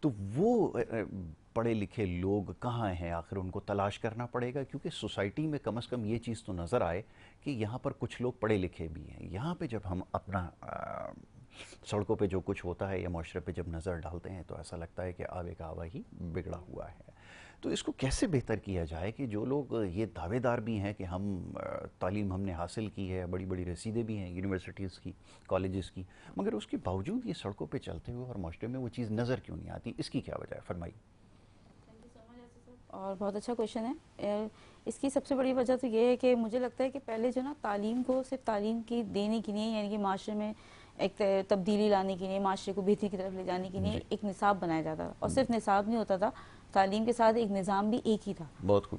تو وہ پڑھے لکھے لوگ کہاں ہیں آخر؟ ان کو تلاش کرنا پڑے گا، کیونکہ سوسائٹی میں کم از کم یہ چیز تو نظر آئے کہ یہاں پر کچھ لوگ پڑھے لکھے بھی ہیں. یہاں پہ جب ہم اپنا سڑکوں پہ جو کچھ ہوتا ہے یا معاشرے پہ جب نظر ڈالتے ہیں تو ایسا لگتا ہے کہ آب کا آبا ہی بگڑا ہوا ہے. تو اس کو کیسے بہتر کیا جائے کہ جو لوگ یہ دعوے دار بھی ہیں کہ ہم تعلیم ہم نے حاصل کی ہے، بڑی بڑی رسیدیں بھی ہیں یونیورسٹیز کی، کالجز کی، مگر اس کے باوجود یہ سڑکوں پہ چلتے ہوئے اور معاشرے میں وہ چیز نظر کیوں نہیں آتی؟ اس کی کیا وجہ ہے؟ فرمائیے. اور بہت اچھا کویشچن ہے. اس کی سب سے بڑی وجہ تو یہ ہے کہ مجھے لگتا ہے کہ پہلے جو نا تعلیم کو صرف تعلیم کی دینے کے لیے، یعنی کہ معاشرے میں ایک تبدیلی لانے کے لیے، معاشرے کو بہتری کی طرف لے جانے کے لیے ایک نصاب بنایا جاتا تھا. اور صرف نصاب نہیں ہوتا تھا، تعلیم کے ساتھ ایک نظام بھی ایک ہی تھا. بہت خوب.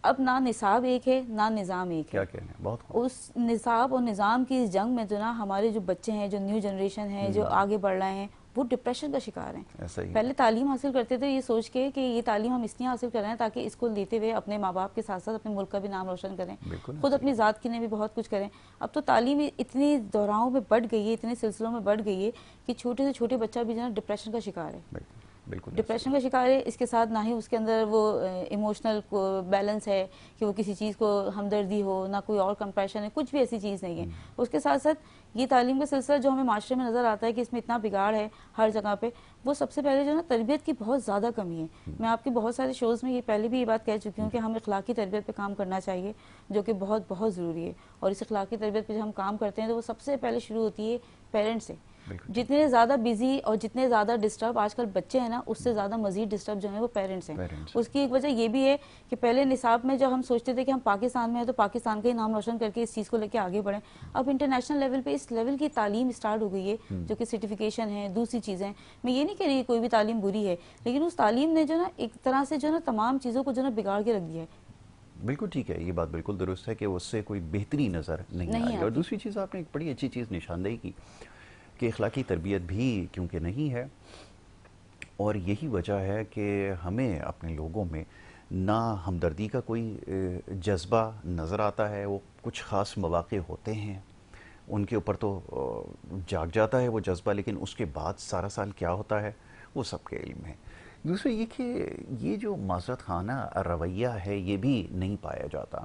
اب نہ نصاب ایک ہے نہ نظام ایک ہے. کیا کہنا ہے، بہت خوب. اس نصاب اور نظام کی اس جنگ میں جو نا ہمارے جو بچے ہیں، جو نیو جنریشن ہے، جو آگے بڑھ رہے ہیں، وہ ڈپریشن کا شکار ہیں. پہلے تعلیم حاصل کرتے تھے یہ سوچ کے کہ یہ تعلیم ہم اس لیے حاصل کر رہے ہیں تاکہ اس کو لیتے ہوئے اپنے ماں باپ کے ساتھ ساتھ اپنے ملک کا بھی نام روشن کریں، خود اپنی ذات کے لیے بھی بہت کچھ کریں. اب تو تعلیم اتنی دہراؤں میں بڑھ گئی ہے، اتنے سلسلوں میں بڑھ گئی ہے کہ چھوٹے سے چھوٹے بچہ بھی جو ہے ڈپریشن کا شکار ہے. ڈپریشن کا شکار ہے. اس کے ساتھ نہ ہی اس کے اندر وہ ایموشنل بیلنس ہے کہ وہ کسی چیز کو ہمدردی ہو، نہ کوئی اور کمپیشن ہے، کچھ بھی ایسی چیز نہیں ہے. اس کے ساتھ ساتھ یہ تعلیم کا سلسلہ جو ہمیں معاشرے میں نظر آتا ہے کہ اس میں اتنا بگاڑ ہے ہر جگہ پہ، وہ سب سے پہلے جو ہے نا تربیت کی بہت زیادہ کمی ہے. میں آپ کے بہت سارے شوز میں یہ پہلے بھی یہ بات کہہ چکی ہوں کہ ہمیں اخلاقی تربیت پہ کام کرنا چاہیے، جو کہ بہت بہت ضروری ہے. اور اس اخلاقی تربیت پہ جب ہم کام کرتے ہیں تو وہ سب سے پہلے شروع ہوتی ہے پیرنٹ سے. جتنے زیادہ بیزی اور جتنے زیادہ ڈسٹرب آج کل بچے ہیں نا، اس سے زیادہ مزید ڈسٹرب جو ہیں وہ پیرنٹس ہیں. اس کی ایک وجہ یہ بھی ہے کہ پہلے نصاب میں جب ہم سوچتے تھے کہ ہم پاکستان میں ہیں تو پاکستان کا ہی نام روشن کر کے اس چیز کو لے کے آگے بڑھیں، اب انٹرنیشنل لیول پہ اس لیول کی تعلیم اسٹارٹ ہو گئی ہے جو کہ سرٹیفکیشن ہے، دوسری چیزیں. میں یہ نہیں کہہ رہی کوئی بھی تعلیم بری ہے، لیکن اس تعلیم نے جو نا ایک طرح سے جو نا تمام چیزوں کو جو نا بگاڑ کے رکھ دیا ہے. بالکل ٹھیک ہے، یہ بات بالکل درست ہے کہ اس سے کوئی بہتری نظر نہیں آئی. اور دوسری چیز آپ نے ایک بڑی اچھی چیز نشاندہی کی کہ اخلاقی تربیت بھی کیونکہ نہیں ہے، اور یہی وجہ ہے کہ ہمیں اپنے لوگوں میں نہ ہمدردی کا کوئی جذبہ نظر آتا ہے. وہ کچھ خاص مواقع ہوتے ہیں ان کے اوپر تو جاگ جاتا ہے وہ جذبہ، لیکن اس کے بعد سارا سال کیا ہوتا ہے وہ سب کے علم ہے. دوسرے یہ کہ یہ جو معذرت خانہ رویہ ہے یہ بھی نہیں پایا جاتا،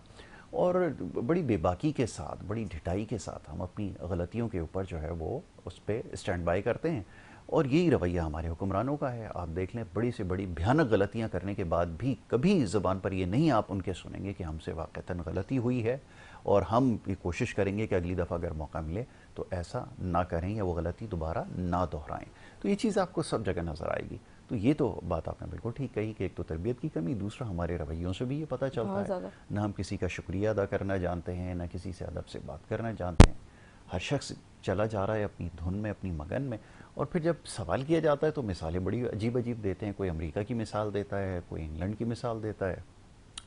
اور بڑی بے باکی کے ساتھ، بڑی ڈھٹائی کے ساتھ ہم اپنی غلطیوں کے اوپر جو ہے وہ اس پہ اسٹینڈ بائی کرتے ہیں. اور یہی رویہ ہمارے حکمرانوں کا ہے. آپ دیکھ لیں بڑی سے بڑی بھیانک غلطیاں کرنے کے بعد بھی کبھی زبان پر یہ نہیں آپ ان کے سنیں گے کہ ہم سے واقعتاً غلطی ہوئی ہے اور ہم یہ کوشش کریں گے کہ اگلی دفعہ اگر موقع ملے تو ایسا نہ کریں یا وہ غلطی دوبارہ نہ دہرائیں. تو یہ چیز آپ کو سب جگہ نظر آئے گی. تو یہ تو بات آپ نے بالکل ٹھیک کہی کہ ایک تو تربیت کی کمی، دوسرا ہمارے رویوں سے بھی یہ پتہ چلتا ہے. نہ ہم کسی کا شکریہ ادا کرنا جانتے ہیں، نہ کسی سے ادب سے بات کرنا جانتے ہیں. ہر شخص چلا جا رہا ہے اپنی دھن میں، اپنی مگن میں. اور پھر جب سوال کیا جاتا ہے تو مثالیں بڑی عجیب عجیب دیتے ہیں. کوئی امریکہ کی مثال دیتا ہے، کوئی انگلینڈ کی مثال دیتا ہے،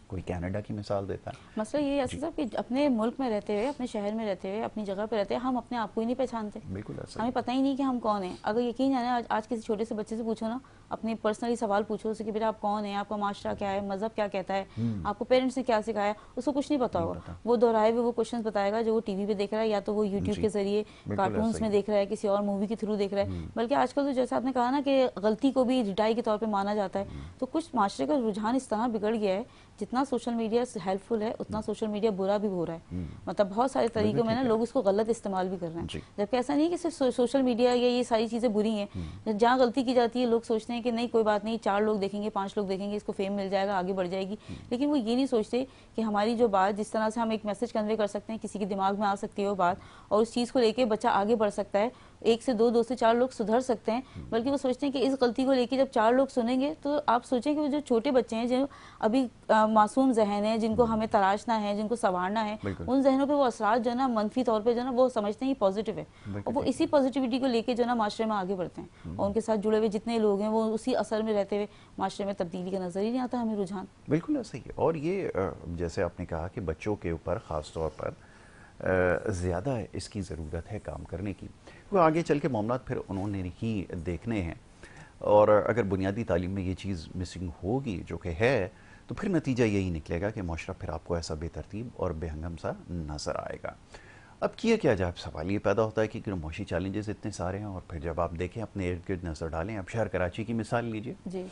کوئی کینیڈا کی مثال دیتا ہے. مسئلہ یہ ہے صاحب کہ اپنے ملک میں رہتے ہوئے، اپنے شہر میں رہتے ہوئے، اپنی جگہ پہ رہتے ہیں، ہم اپنے آپ کو ہی نہیں پہچانتے. بالکل ایسا ہمیں پتہ ہی نہیں کہ ہم کون ہیں. اگر یقین جانے آج کسی چھوٹے سے بچے سے پوچھو نا، اپنے پرسنلی سوال پوچھو اسے کہ بیٹا آپ کون ہیں، آپ کا معاشرہ کیا ہے، مذہب کیا کہتا ہے، آپ کو پیرنٹس نے کیا سکھایا، اس کو کچھ نہیں پتا ہوگا. وہ دہرائے ہوئے وہ کوشچنز بتائے گا جو وہ ٹی وی پہ دیکھ رہا ہے، یا تو وہ یوٹیوب کے ذریعے کارٹونز میں دیکھ رہا ہے، کسی اور مووی کے تھرو دیکھ رہا ہے. بلکہ آج کل تو جیسا آپ نے کہا نا کہ غلطی کو بھی رٹائی کے طور پہ مانا جاتا ہے. تو کچھ معاشرے کا رجحان اس طرح بگڑ گیا ہے، جتنا سوشل میڈیا ہیلپ فل ہے اتنا سوشل میڈیا برا بھی ہو رہا ہے. مطلب بہت سارے طریقوں میں نا لوگ اس کو غلط استعمال بھی کر رہے ہیں. جبکہ ایسا نہیں کہ صرف سوشل میڈیا یا یہ ساری چیزیں بری ہیں. جہاں غلطی کی جاتی ہے لوگ سوچتے ہیں کہ نہیں کوئی بات نہیں، 4 لوگ دیکھیں گے، 5 لوگ دیکھیں گے، اس کو فیم مل جائے گا، آگے بڑھ جائے گی. لیکن وہ یہ نہیں سوچتے کہ ہماری جو بات، جس طرح سے ہم ایک میسج کنوے کر سکتے ہیں، کسی کے دماغ میں آ سکتی ہے وہ بات، اور اس چیز کو لے کے بچہ آگے بڑھ سکتا ہے. 1 سے 2، 2 سے 4 لوگ سدھر سکتے ہیں. بلکہ وہ سوچتے ہیں کہ اس غلطی کو لے کے جب 4 لوگ سنیں گے تو آپ سوچیں کہ وہ جو چھوٹے بچے ہیں، جو ابھی معصوم ذہن ہیں، جن کو ہمیں تراشنا ہے، جن کو سنوارنا ہے، ان ذہنوں پہ وہ اثرات جو ہے نا منفی طور پہ جو ہے نا وہ سمجھتے ہیں پازیٹیو ہے، اور وہ اسی پازیٹیوٹی کو لے کے جو ہے نا معاشرے میں آگے بڑھتے ہیں. اور ان کے ساتھ جڑے ہوئے جتنے لوگ ہیں وہ اسی اثر میں رہتے ہوئے معاشرے میں تبدیلی کا نظر ہی نہیں آتا ہمیں رجحان. بالکل ایسا ہی ہے. اور یہ جیسے آپ نے کہا کہ بچوں کے اوپر خاص طور پر زیادہ اس کی ضرورت ہے کام کرنے کی. وہ آگے چل کے معاملات پھر انہوں نے ہی دیکھنے ہیں، اور اگر بنیادی تعلیم میں یہ چیز مسنگ ہوگی جو کہ ہے تو پھر نتیجہ یہی نکلے گا کہ معاشرہ پھر آپ کو ایسا بے ترتیب اور بے ہنگم سا نظر آئے گا. اب کیا کیا جائے؟ سوال یہ پیدا ہوتا ہے کہ معاشی چیلنجز اتنے سارے ہیں، اور پھر جب آپ دیکھیں اپنے ارد گرد نظر ڈالیں، اب شہر کراچی کی مثال لیجئے جی،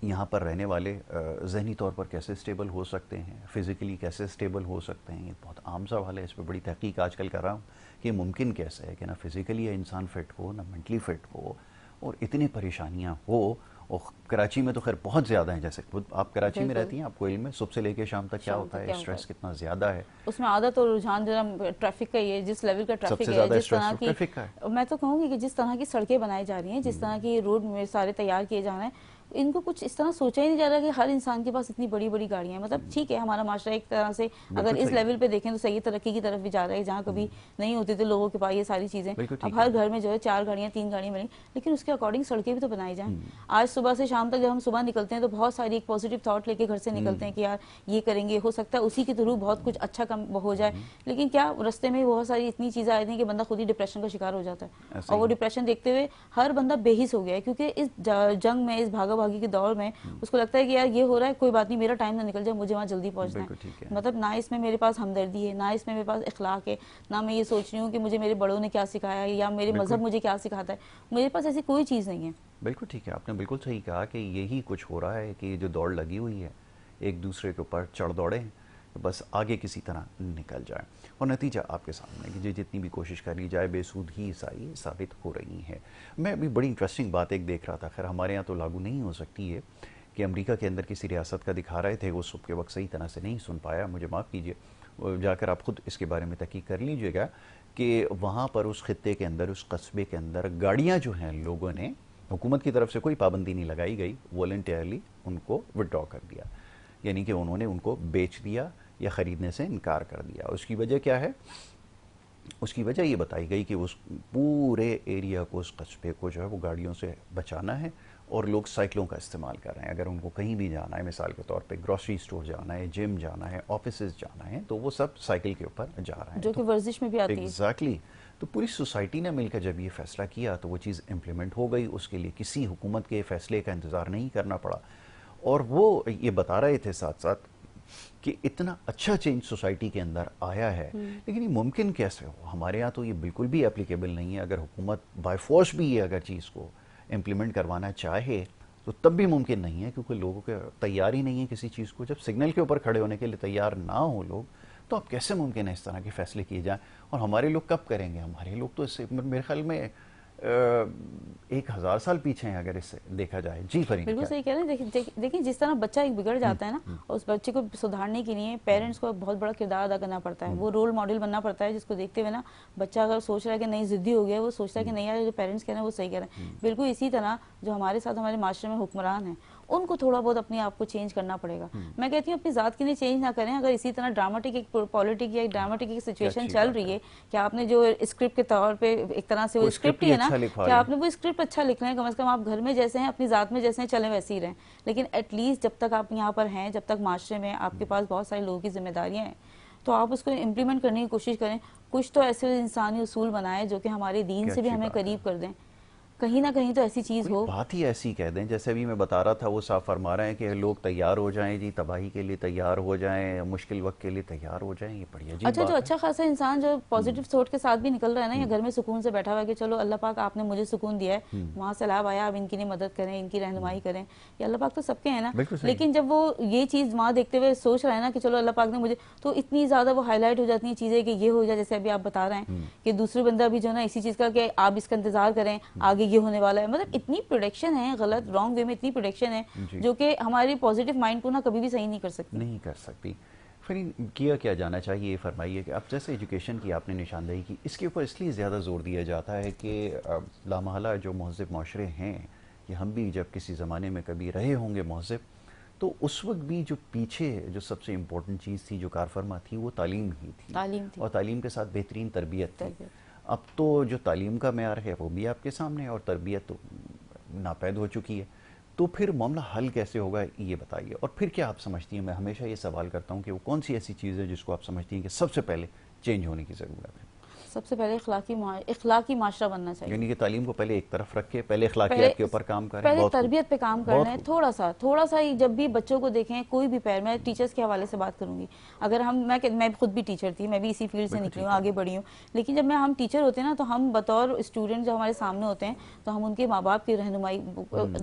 یہاں پر رہنے والے ذہنی طور پر کیسے اسٹیبل ہو سکتے ہیں، فزیکلی کیسے اسٹیبل ہو سکتے ہیں؟ یہ بہت عام سوال ہے، اس پہ بڑی تحقیق آج کل کر رہا ہوں کہ یہ ممکن کیسے ہے کہ نہ فزیکلی انسان فٹ ہو، نہ مینٹلی فٹ ہو، اور اتنی پریشانیاں ہو. اور کراچی میں تو خیر بہت زیادہ ہیں، جیسے خود آپ کراچی میں رہتی ہیں، آپ کو علم ہے صبح سے لے کے شام تک کیا ہوتا ہے، اسٹریس کتنا زیادہ ہے. اس میں عادت اور رجحان جو ہے ٹریفک کا ہی ہے، جس لیول کا ٹریفک ہے، جس طرح کی میں تو کہوں گی کہ جس طرح کی سڑکیں بنائی جا رہی ہیں، جس طرح کی روڈ میں سارے تیار کیے جا رہے ہیں، ان کو کچھ اس طرح سوچا ہی نہیں جا رہا کہ ہر انسان کے پاس اتنی بڑی بڑی گاڑیاں ہیں. مطلب ٹھیک ہے ہمارا معاشرہ ایک طرح سے اگر اس لیول پہ دیکھیں تو صحیح ترقی کی طرف بھی جا رہا ہے، جہاں کبھی نہیں ہوتی تو لوگوں کے پاس یہ ساری چیزیں، اب ہر گھر میں جو ہے 4 گاڑیاں 3 گاڑیاں بنی، لیکن اس کے اکارڈنگ سڑکیں بھی تو بنائی جائیں. آج صبح سے شام تک جب ہم صبح نکلتے ہیں تو بہت ساری ایک پازیٹیو تھاٹ لے کے گھر سے نکلتے ہیں کہ یار یہ کریں گے، ہو سکتا ہے اسی کے تھرو بہت کچھ اچھا کم ہو جائے، لیکن کیا رستے میں بہت ساری اتنی چیزیں آئی تھیں کہ بندہ خود ہی ڈپریشن کا شکار ہو جاتا ہے. اور وہ ڈپریشن دیکھتے ہوئے ہر بندہ بے حس ہو گیا ہے، کیونکہ اس جنگ میں، اس بھاگا بھاگی کے دور میں اس کو لگتا ہے کہ یار یہ ہو رہا ہے، کوئی بات نہیں، میرا ٹائم نہ نکل جائے، مجھے وہاں جلدی پہنچنا ہے. مطلب نہ اس میں میرے پاس ہمدردی ہے، نہ اس میں میرے پاس اخلاق ہے، نہ میں یہ سوچ رہی ہوں کہ مجھے میرے بڑوں نے کیا سکھایا ہے یا میرے مذہب مجھے کیا سکھاتا ہے. میرے پاس ایسی کوئی چیز نہیں ہے. بالکل ٹھیک ہے، آپ نے بالکل صحیح کہا کہ یہی کچھ ہو رہا ہے کہ جو دوڑ لگی ہوئی ہے، ایک دوسرے کے اوپر چڑھ دوڑے ہیں، بس آگے کسی طرح نکل جائے، اور نتیجہ آپ کے سامنے کہ جتنی بھی کوشش کر لی جائے بے سود ہی ثابت ہو رہی ہیں. میں ابھی بڑی انٹرسٹنگ بات ایک دیکھ رہا تھا، خیر ہمارے یہاں تو لاگو نہیں ہو سکتی ہے، کہ امریکہ کے اندر کسی ریاست کا دکھا رہے تھے، وہ صبح کے وقت صحیح طرح سے نہیں سن پایا، مجھے معاف کیجیے، جا کر آپ خود اس کے بارے میں تحقیق کر لیجئے گا کہ وہاں پر اس خطے کے اندر، اس قصبے کے اندر گاڑیاں جو ہیں لوگوں نے، حکومت کی طرف سے کوئی پابندی نہیں لگائی گئی، والنٹیئرلی ان کو وڈرا کر دیا، یعنی کہ انہوں نے ان کو بیچ دیا یا خریدنے سے انکار کر دیا. اس کی وجہ کیا ہے؟ اس کی وجہ یہ بتائی گئی کہ اس پورے ایریا کو، اس قصبے کو جو ہے وہ گاڑیوں سے بچانا ہے، اور لوگ سائیکلوں کا استعمال کر رہے ہیں. اگر ان کو کہیں بھی جانا ہے، مثال کے طور پہ گروسری سٹور جانا ہے، جم جانا ہے، آفیسز جانا ہے، تو وہ سب سائیکل کے اوپر جا رہے ہیں، جو کہ ورزش میں بھی آتی ہے. ایگزیکٹلی. تو پوری سوسائٹی نے مل کر جب یہ فیصلہ کیا تو وہ چیز امپلیمنٹ ہو گئی، اس کے لیے کسی حکومت کے فیصلے کا انتظار نہیں کرنا پڑا. اور وہ یہ بتا رہے تھے ساتھ ساتھ کہ اتنا اچھا چینج سوسائٹی کے اندر آیا ہے، لیکن یہ ممکن کیسے ہو؟ ہمارے ہاں تو یہ بالکل بھی اپلیکیبل نہیں ہے. اگر حکومت بائی فورس بھی یہ اگر چیز کو امپلیمنٹ کروانا چاہے تو تب بھی ممکن نہیں ہے، کیونکہ لوگوں کے تیار ہی نہیں ہے کسی چیز کو. جب سگنل کے اوپر کھڑے ہونے کے لیے تیار نہ ہو لوگ، تو اب کیسے ممکن ہے اس طرح کے فیصلے کیے جائیں؟ اور ہمارے لوگ کب کریں گے؟ ہمارے لوگ تو اس سے میرے خیال میں 1000 سال پیچھے ہیں اگر اس سے دیکھا جائے. جی فرین، بالکل صحیح کہہ رہے ہیں. دیکھیں جس طرح بچہ ایک بگڑ جاتا ہے نا، اس بچے کو سدھارنے کے لیے پیرنٹس کو بہت بڑا کردار ادا کرنا پڑتا ہے. وہ رول ماڈل بننا پڑتا ہے جس کو دیکھتے ہوئے نا بچہ اگر سوچ رہا ہے کہ نہیں ضدی ہو گیا ہے، وہ سوچتا ہے کہ نہیں یار جو پیرنٹس کہہ رہے ہیں وہ صحیح کہہ رہے ہیں. بالکل اسی طرح جو ہمارے ساتھ ہمارے معاشرے میں حکمران ہیں، ان کو تھوڑا بہت اپنے آپ کو چینج کرنا پڑے گا. میں کہتی ہوں اپنی ذات کے لیے چینج نہ کریں. اگر اسی طرح ڈراماٹک ایک پالیٹک یا ایک ڈراماٹک ایک سچویشن چل رہی ہے کہ آپ نے جو اسکرپٹ کے طور پہ ایک طرح سے وہ اسکرپٹ ہی ہے نا کہ آپ نے وہ اسکرپٹ اچھا لکھ رہے ہیں، کم از کم آپ گھر میں جیسے ہیں اپنی ذات میں جیسے ہیں چلیں ویسے ہی رہیں. لیکن ایٹ لیسٹ جب تک آپ یہاں پر ہیں، جب تک معاشرے میں آپ کے پاس بہت سارے لوگوں کی ذمہ داریاں ہیں، تو آپ اس کو امپلیمنٹ کرنے کی کوشش کریں. کچھ تو ایسے انسانی اصول بنائیں جو کہ ہمارے دین سے بھی ہمیں قریب کر دیں. کہیں نہ کہیں تو ایسی چیز ہو، بات ہی ایسی کہہ دیں جیسے ابھی میں بتا رہا تھا. وہ صاف فرما رہے ہیں کہ لوگ تیار ہو جائیں، جی تباہی کے لیے تیار ہو جائیں، مشکل وقت کے لیے تیار ہو جائیں. یہ بڑی عجیب بات ہے. جو اچھا خاصا انسان جو پازیٹیو تھاٹ کے ساتھ بھی نکل رہا ہے نا، یا گھر میں سکون سے بیٹھا ہوا ہے کہ چلو اللہ پاک آپ نے مجھے سکون دیا ہے، وہاں سیلاب آیا، اب ان کی مدد کریں، ان کی رہنمائی کریں. یہ اللہ پاک تو سب کے ہیں نا. لیکن جب وہ یہ چیز وہاں دیکھتے ہوئے سوچ رہا ہے نا کہ چلو اللہ پاک نے مجھے، تو اتنی زیادہ وہ ہائی لائٹ ہو جاتی ہیں چیزیں کہ یہ ہو جائے. جیسے ابھی آپ بتا رہے ہیں کہ دوسرے بندہ بھی جو ہے نا اسی چیز کا کہ آپ اس کا انتظار کریں، آگے یہ ہونے والا ہے. مطلب اتنی پروڈکشن ہے، غلط رانگ وے میں اتنی پروڈکشن ہے جو کہ ہماری پازیٹیو مائنڈ کو نا کبھی بھی صحیح نہیں کر سکتی. فرین، کیا جانا چاہیے؟ یہ فرمائیے کہ اب جیسے ایجوکیشن کی آپ نے نشاندہی کی، اس کے اوپر اس لیے زیادہ زور دیا جاتا ہے کہ لامحالہ جو مہذب معاشرے ہیں، کہ ہم بھی جب کسی زمانے میں کبھی رہے ہوں گے مہذب، تو اس وقت بھی جو پیچھے جو سب سے امپورٹنٹ چیز تھی، جو کار فرما تھی، وہ تعلیم ہی تھی. اور تعلیم کے ساتھ بہترین تربیت تھی. اب تو جو تعلیم کا معیار ہے وہ بھی آپ کے سامنے ہے، اور تربیت تو ناپید ہو چکی ہے. تو پھر معاملہ حل کیسے ہوگا یہ بتائیے. اور پھر کیا آپ سمجھتی ہیں، میں ہمیشہ یہ سوال کرتا ہوں کہ وہ کون سی ایسی چیز ہے جس کو آپ سمجھتی ہیں کہ سب سے پہلے چینج ہونے کی ضرورت ہے؟ سب سے پہلے اخلاقی معاشرہ بننا چاہیے. یعنی کہ تعلیم کو پہلے ایک طرف رکھے, پہلے اخلاقیات کے اوپر کام کریں, پہلے تربیت پہ کام کرنا ہے. تھوڑا سا جب بھی بچوں کو دیکھیں, کوئی بھی میں ٹیچرز کے حوالے سے بات کروں گی. اگر میں خود بھی ٹیچر تھی, میں بھی اسی فیلڈ سے نکلی ہوں, آگے بڑھی ہوں, لیکن جب ہم ٹیچر ہوتے ہیں نا تو ہم بطور اسٹوڈنٹ جب ہمارے سامنے ہوتے ہیں تو ہم ان کے ماں باپ کی رہنمائی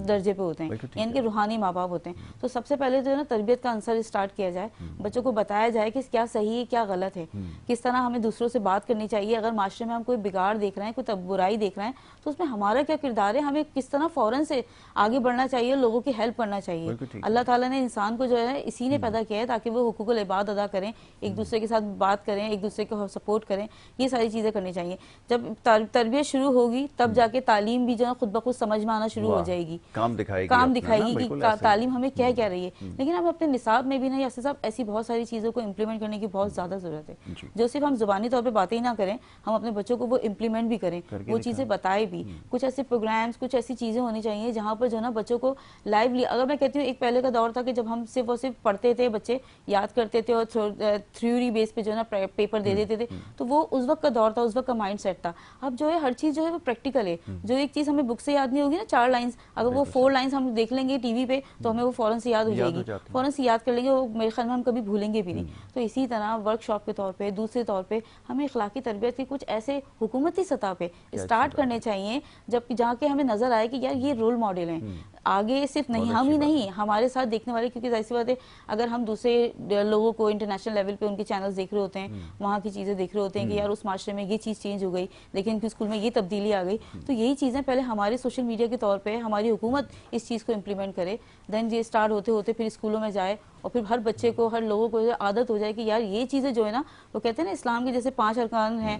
درجے پہ ہوتے ہیں, یعنی کہ روحانی ماں باپ ہوتے ہیں. تو سب سے پہلے جو ہے نا تربیت کا عنصر اسٹارٹ کیا جائے, بچوں کو بتایا جائے کہ کیا صحیح ہے کیا غلط ہے, کس طرح ہمیں دوسروں سے بات کرنی چاہیے. اگر معاشرے میں ہم کوئی بگاڑ دیکھ رہے ہیں, کوئی برائی دیکھ رہے ہیں, تو اس میں ہمارا کیا کردار ہے, ہمیں کس طرح فوراً سے آگے بڑھنا چاہیے, لوگوں کی ہیلپ کرنا چاہیے. اللہ تعالیٰ نے انسان کو جو ہے اسی نے پیدا کیا ہے تاکہ وہ حقوق العباد ادا کریں, ایک دوسرے کے ساتھ بات کریں, ایک دوسرے کو سپورٹ کریں. یہ ساری چیزیں کرنی چاہیے. جب تربیت شروع ہوگی تب جا کے تعلیم بھی جو ہے خود بخود سمجھ میں آنا شروع ہو جائے گی, کام دکھائے گی کہ تعلیم ہمیں کیا کیا رہی ہے. لیکن ہم اپنے نصاب میں بھی نا یاسر صاحب ایسی بہت ساری چیزوں کو امپلیمنٹ کرنے کی بہت زیادہ ضرورت ہے, جو صرف ہم زبانی طور پہ باتیں ہی نہ کریں, ہم اپنے بچوں کو وہ امپلیمنٹ بھی کریں, وہ چیزیں بتائیں بھی. کچھ ایسے پروگرامز, کچھ ایسی چیزیں ہونی چاہیے جہاں پر جو ہے نا بچوں کو لائیولی, اگر میں کہتی ہوں ایک پہلے کا دور تھا کہ جب ہم صرف اور صرف پڑھتے تھے, بچے یاد کرتے تھے اور تھیوری بیس پہ جو ہے نا پیپر دے دیتے تھے, تو وہ اس وقت کا دور تھا, اس وقت کا مائنڈ سیٹ تھا. اب جو ہے ہر چیز جو ہے وہ پریکٹیکل ہے. جو ایک چیز ہمیں بک سے یاد نہیں ہوگی نا 4 لائنز, اگر وہ 4 لائنز ہم دیکھ لیں گے ٹی وی پہ تو ہمیں وہ فوراً سے یاد ہو جائے گی, فوراً سے یاد کر لیں گے, وہ میرے خیال میں ہم کبھی بھولیں گے بھی نہیں. تو اسی طرح ورک شاپ کے طور پہ, دوسرے طور پہ ہمیں اخلاقی تربیت کی کچھ ایسے حکومتی سطح پہ اسٹارٹ کرنے چاہیے جہاں کہ ہمیں نظر آئے کہ یار یہ رول ماڈل ہیں. آگے صرف نہیں ہم ہی نہیں, ہمارے ساتھ دیکھنے والے, کیونکہ ظاہر سی بات ہے اگر ہم دوسرے لوگوں کو انٹرنیشنل لیول پہ ان کے چینلز دیکھ رہے ہوتے ہیں, وہاں کی چیزیں دیکھ رہے ہوتے ہیں کہ یار اس معاشرے میں یہ چیز چینج ہو گئی, لیکن ان کے اسکول میں یہ تبدیلی آ گئی, تو یہی چیزیں پہلے ہمارے سوشل میڈیا کے طور پہ ہماری حکومت اس چیز کو امپلیمنٹ کرے, دین یہ اسٹارٹ ہوتے ہوتے پھر اسکولوں میں جائے, اور پھر ہر بچے کو, ہر لوگوں کو عادت ہو جائے کہ یار یہ چیزیں جو ہے نا, وہ کہتے ہیں نا اسلام کے جیسے 5 ارکان ہیں,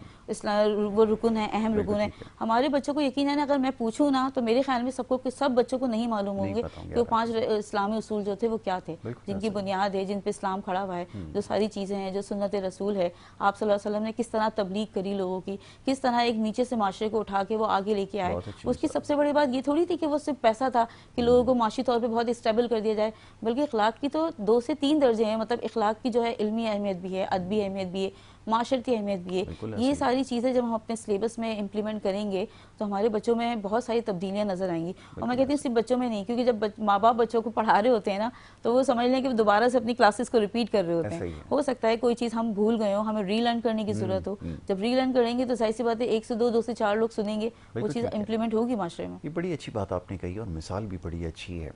وہ رکن ہیں, اہم رکن ہیں. ہمارے بچوں کو یقین ہے نا, اگر میں پوچھوں نا تو میرے خیال میں سب بچوں کو نہیں معلوم ہوں گے کہ وہ 5 اسلامی اصول جو تھے وہ کیا تھے, جن کی بنیاد ہے, جن پہ اسلام کھڑا ہوا ہے, جو ساری چیزیں ہیں, جو سنت رسول ہے, آپ صلی اللہ علیہ وسلم نے کس طرح تبلیغ کری لوگوں کی, کس طرح ایک نیچے سے معاشرے کو اٹھا کے وہ آگے لے کے آئے. اس کی سب سے بڑی بات یہ تھوڑی تھی کہ وہ صرف پیسہ تھا کہ لوگوں کو معاشی طور پہ بہت اسٹیبل کر دیا جائے, بلکہ اخلاق کی تو 2 سے 3 درجے ہیں. مطلب اخلاق کی جو ہے علمی اہمیت بھی ہے, ادبی اہمیت بھی ہے, معاشرتی اہمیت بھی ہے. یہ ساری چیزیں جب ہم اپنے سلیبس میں امپلیمنٹ کریں گے تو ہمارے بچوں میں بہت ساری تبدیلیاں نظر آئیں گی. اور میں کہتی ہوں صرف بچوں میں نہیں, کیونکہ جب ماں باپ بچوں کو پڑھا رہے ہوتے ہیں نا تو وہ سمجھ لیں کہ دوبارہ سے اپنی کلاسز کو ریپیٹ کر رہے ہوتے ہیں. ہو سکتا ہے کوئی چیز ہم بھول گئے ہوں, ہمیں ری لرن کرنے کی ضرورت ہو. جب ری لرن کریں گے تو ظاہر سی بات ہے 1 سے 2 سے 4 لوگ سنیں گے, وہ چیز امپلیمنٹ ہوگی معاشرے میں. یہ بڑی اچھی بات آپ نے کہی, اور مثال بھی بڑی اچھی ہے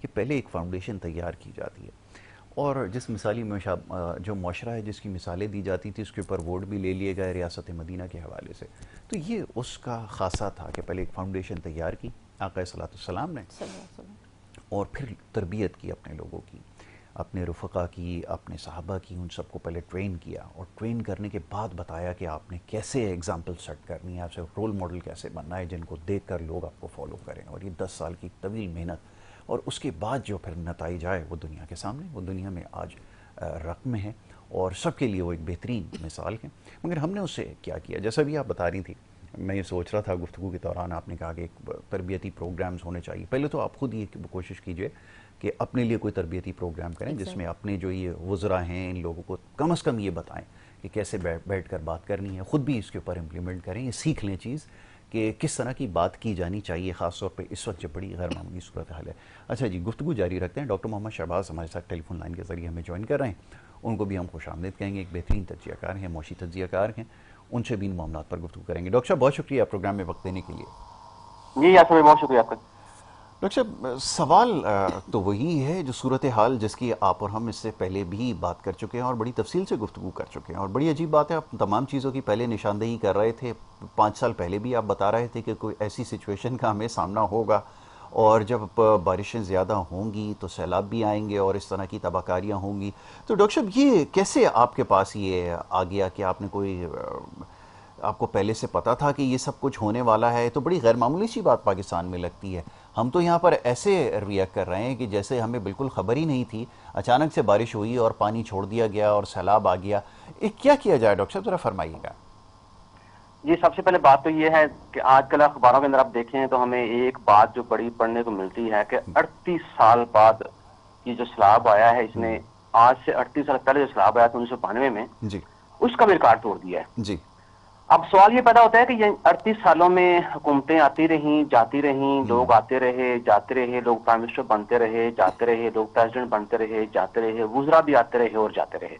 کہ پہلے ایک فاؤنڈیشن تیار کی جاتی ہے, اور جس مثالی جو معاشرہ ہے جس کی مثالیں دی جاتی تھی اس کے اوپر ووٹ بھی لے لیے گئے ریاست مدینہ کے حوالے سے. تو یہ اس کا خاصہ تھا کہ پہلے ایک فاؤنڈیشن تیار کی آقا صلی اللہ علیہ وسلم نے, اور پھر تربیت کی اپنے لوگوں کی, اپنے رفقا کی, اپنے صحابہ کی, ان سب کو پہلے ٹرین کیا, اور ٹرین کرنے کے بعد بتایا کہ آپ نے کیسے ایگزامپل سیٹ کرنی ہے, آپ سے رول ماڈل کیسے بننا ہے جن کو دیکھ کر لوگ آپ کو فالو کریں. اور یہ 10 سال کی طویل محنت, اور اس کے بعد جو پھر نتائج آئے وہ دنیا کے سامنے, وہ دنیا میں آج رقم ہے, اور سب کے لیے وہ ایک بہترین مثال ہے. مگر ہم نے اسے کیا کیا, جیسا بھی آپ بتا رہی تھی, میں یہ سوچ رہا تھا گفتگو کے دوران آپ نے کہا کہ ایک تربیتی پروگرامز ہونے چاہیے. پہلے تو آپ خود یہ کوشش کیجئے کہ اپنے لیے کوئی تربیتی پروگرام کریں جس میں اپنے جو یہ وزراء ہیں ان لوگوں کو کم از کم یہ بتائیں کہ کیسے بیٹھ کر بات کرنی ہے, خود بھی اس کے اوپر امپلیمنٹ کریں, یہ سیکھ لیں چیز کہ کس طرح کی بات کی جانی چاہیے, خاص طور پہ اس وقت جو بڑی غیر معمولی صورتحال ہے. اچھا جی, گفتگو جاری رکھتے ہیں. ڈاکٹر محمد شہباز ہمارے ساتھ ٹیلی فون لائن کے ذریعے ہمیں جوائن کر رہے ہیں, ان کو بھی ہم خوش آمدید کہیں گے. ایک بہترین تجزیہ کار ہیں, معاشی تجزیہ کار ہیں, ان سے بھی ان معاملات پر گفتگو کریں گے. ڈاکٹر صاحب بہت شکریہ پروگرام میں وقت دینے کے لیے. جی یاسر بھائی بہت شکریہ آپ کا. ڈاکٹر صاحب سوال تو وہی ہے جو صورتحال جس کی آپ اور ہم اس سے پہلے بھی بات کر چکے ہیں اور بڑی تفصیل سے گفتگو کر چکے ہیں, اور بڑی عجیب بات ہے آپ تمام چیزوں کی پہلے نشاندہی کر رہے تھے. 5 سال پہلے بھی آپ بتا رہے تھے کہ کوئی ایسی سچویشن کا ہمیں سامنا ہوگا, اور جب بارشیں زیادہ ہوں گی تو سیلاب بھی آئیں گے اور اس طرح کی تباہ کاریاں ہوں گی. تو ڈاکٹر صاحب یہ کیسے آپ کے پاس یہ آ گیا کہ آپ نے کوئی, آپ کو پہلے سے پتا تھا کہ یہ سب کچھ ہونے والا ہے؟ تو بڑی غیر معمولی سی بات پاکستان میں لگتی ہے. ہم تو یہاں پر ایسے ریئیکٹ کر رہے ہیں کہ جیسے ہمیں بالکل خبر ہی نہیں تھی, اچانک سے بارش ہوئی اور پانی چھوڑ دیا گیا اور سیلاب آ گیا. کیا کیا جائے ڈاکٹر صاحب, ذرا فرمائیے گا. جی سب سے پہلے بات تو یہ ہے کہ آج کل اخباروں کے اندر آپ دیکھیں تو ہمیں ایک بات جو بڑی پڑھنے کو ملتی ہے کہ 38 سال بعد یہ جو سیلاب آیا ہے, اس نے آج سے 38 سال پہلے جو سیلاب آیا تھا 1992 میں, جی, اس کا بھی ریکارڈ توڑ دیا ہے. جی, اب سوال یہ پیدا ہوتا ہے کہ یہ 38 سالوں میں حکومتیں آتی رہیں جاتی رہیں، لوگ آتے رہے جاتے رہے، لوگ پرائم منسٹر بنتے رہے جاتے رہے، لوگ پریزیڈنٹ بنتے رہے جاتے رہے، وزراء بھی آتے رہے اور جاتے رہے،